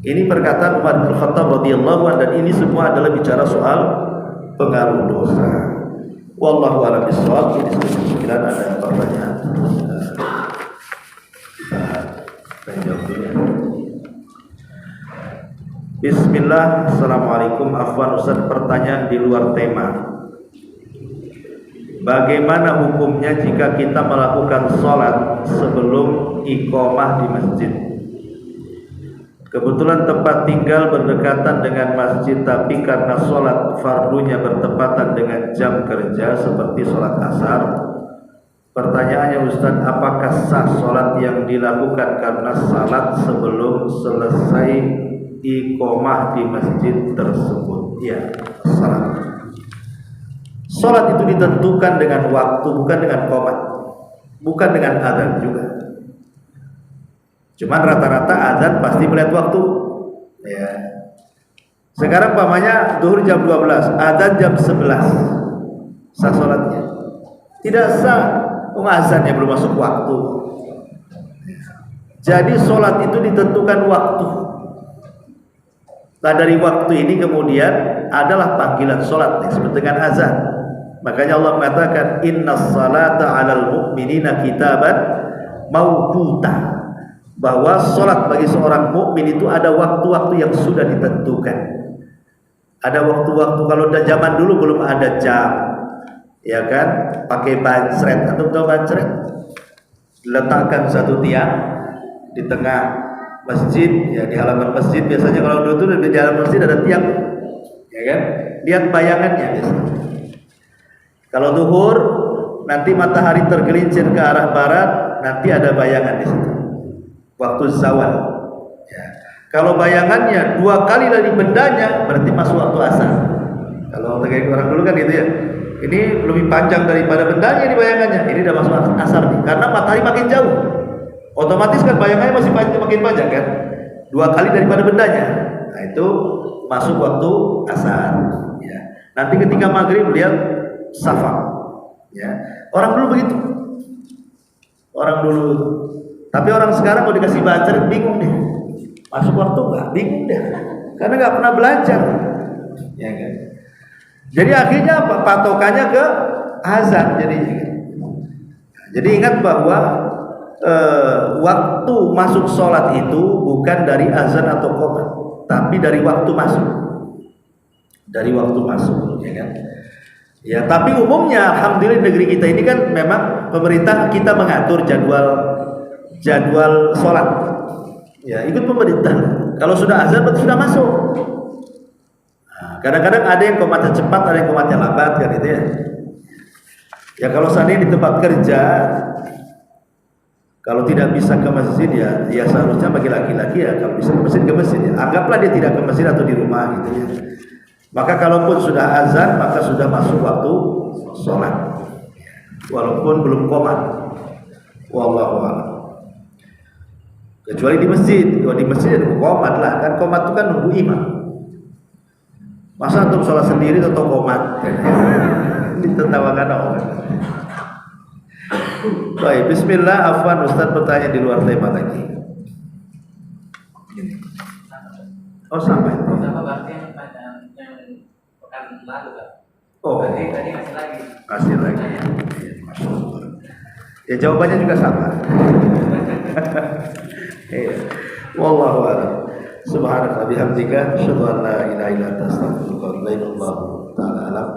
S2: Ini perkataan Umar bin Khattab radhiyallahu anhu, dan ini semua adalah bicara soal pengaruh dosa. Wallahu a'lam bishawab. Ini sekiranya ada pertanyaan. Kita jawab dulu ya. Bismillah. Assalamualaikum. Afwan Ustaz, pertanyaan di luar tema. Bagaimana hukumnya jika kita melakukan sholat sebelum iqamah di masjid? Kebetulan tempat tinggal berdekatan dengan masjid, tapi karena sholat fardunya bertepatan dengan jam kerja seperti sholat asar. Pertanyaannya Ustaz, apakah sah sholat yang dilakukan karena salat sebelum selesai iqamah di masjid tersebut? Ya, salat itu ditentukan dengan waktu, bukan dengan qomat, bukan dengan adzan juga. Cuman rata-rata adzan pasti melihat waktu. Ya. Sekarang pamannya zuhur jam 12, adzan jam 11, sah salatnya? Tidak sah. azannya belum masuk waktu. Jadi sholat itu ditentukan waktu. Nah dari waktu ini kemudian adalah panggilan sholat disebut dengan azan. Makanya Allah mengatakan innas salata 'alal mu'minina kitaban mauquta, bahwa sholat bagi seorang mukmin itu ada waktu-waktu yang sudah ditentukan. Ada waktu-waktu, kalau zaman dulu belum ada jam, ya kan, pakai bancret. Atau tahu bancret? Letakkan satu tiang di tengah masjid, ya di halaman masjid. Biasanya kalau dulu tuh di halaman masjid ada tiang, ya kan? Lihat bayangannya biasanya. Kalau zuhur nanti matahari tergelincir ke arah barat, nanti ada bayangan di situ. Waktu zawal. Ya. Kalau bayangannya 2 kali dari bendanya, berarti masuk waktu asar. Kalau terkait orang dulu kan gitu ya. Ini lebih panjang daripada bendanya ini bayangannya. Ini udah masuk asar nih, karena matahari makin jauh. Otomatis kan bayangannya masih makin panjang kan. 2 kali daripada bendanya. Nah itu masuk waktu asar. Ya. Nanti ketika maghrib lihat safar. Ya. Orang dulu begitu. Orang dulu. Tapi orang sekarang kalau dikasih baca bingung deh. Masuk waktu nggak? Bingung deh. Karena nggak pernah belajar. Ya kan. Jadi akhirnya apa? Patokannya ke azan jadinya. Jadi ingat bahwa waktu masuk sholat itu bukan dari azan atau qomat, tapi dari waktu masuk. Dari waktu masuk, ya kan? Ya, tapi umumnya alhamdulillah negeri kita ini kan memang pemerintah kita mengatur jadwal sholat. Ya, ikut pemerintah. Kalau sudah azan berarti sudah masuk. Nah, kadang-kadang ada yang komatnya cepat, ada yang komatnya lambat kan itu ya. Ya kalau seandainya di tempat kerja, kalau tidak bisa ke masjid ya seharusnya bagi laki-laki ya kalau bisa ke masjid ya. Anggaplah dia tidak ke masjid atau di rumah gitu ya. Maka kalaupun sudah azan maka sudah masuk waktu sholat. Walaupun belum qomat. Wallahu a'lam. Kecuali di masjid. Kalau di masjid ada qomat lah. Kan qomat itu kan nunggu imam. Masa antum sholat sendiri atau qomat? Ditertawakan orang. Baik, bismillah. Afwan Ustaz bertanya di luar tema lagi. Oh sampai.
S1: Sama berarti yang pekan lalu kan?
S2: Oh.
S1: Tadi masih lagi.
S2: Masih lagi. Ya jawabannya juga sama. Iya. Wallahu a'lam. Subhanaka bihamdika asyhadu an la ilaha illa anta astaghfiruka wa atubu ilaik. Wallahu ta'ala alam.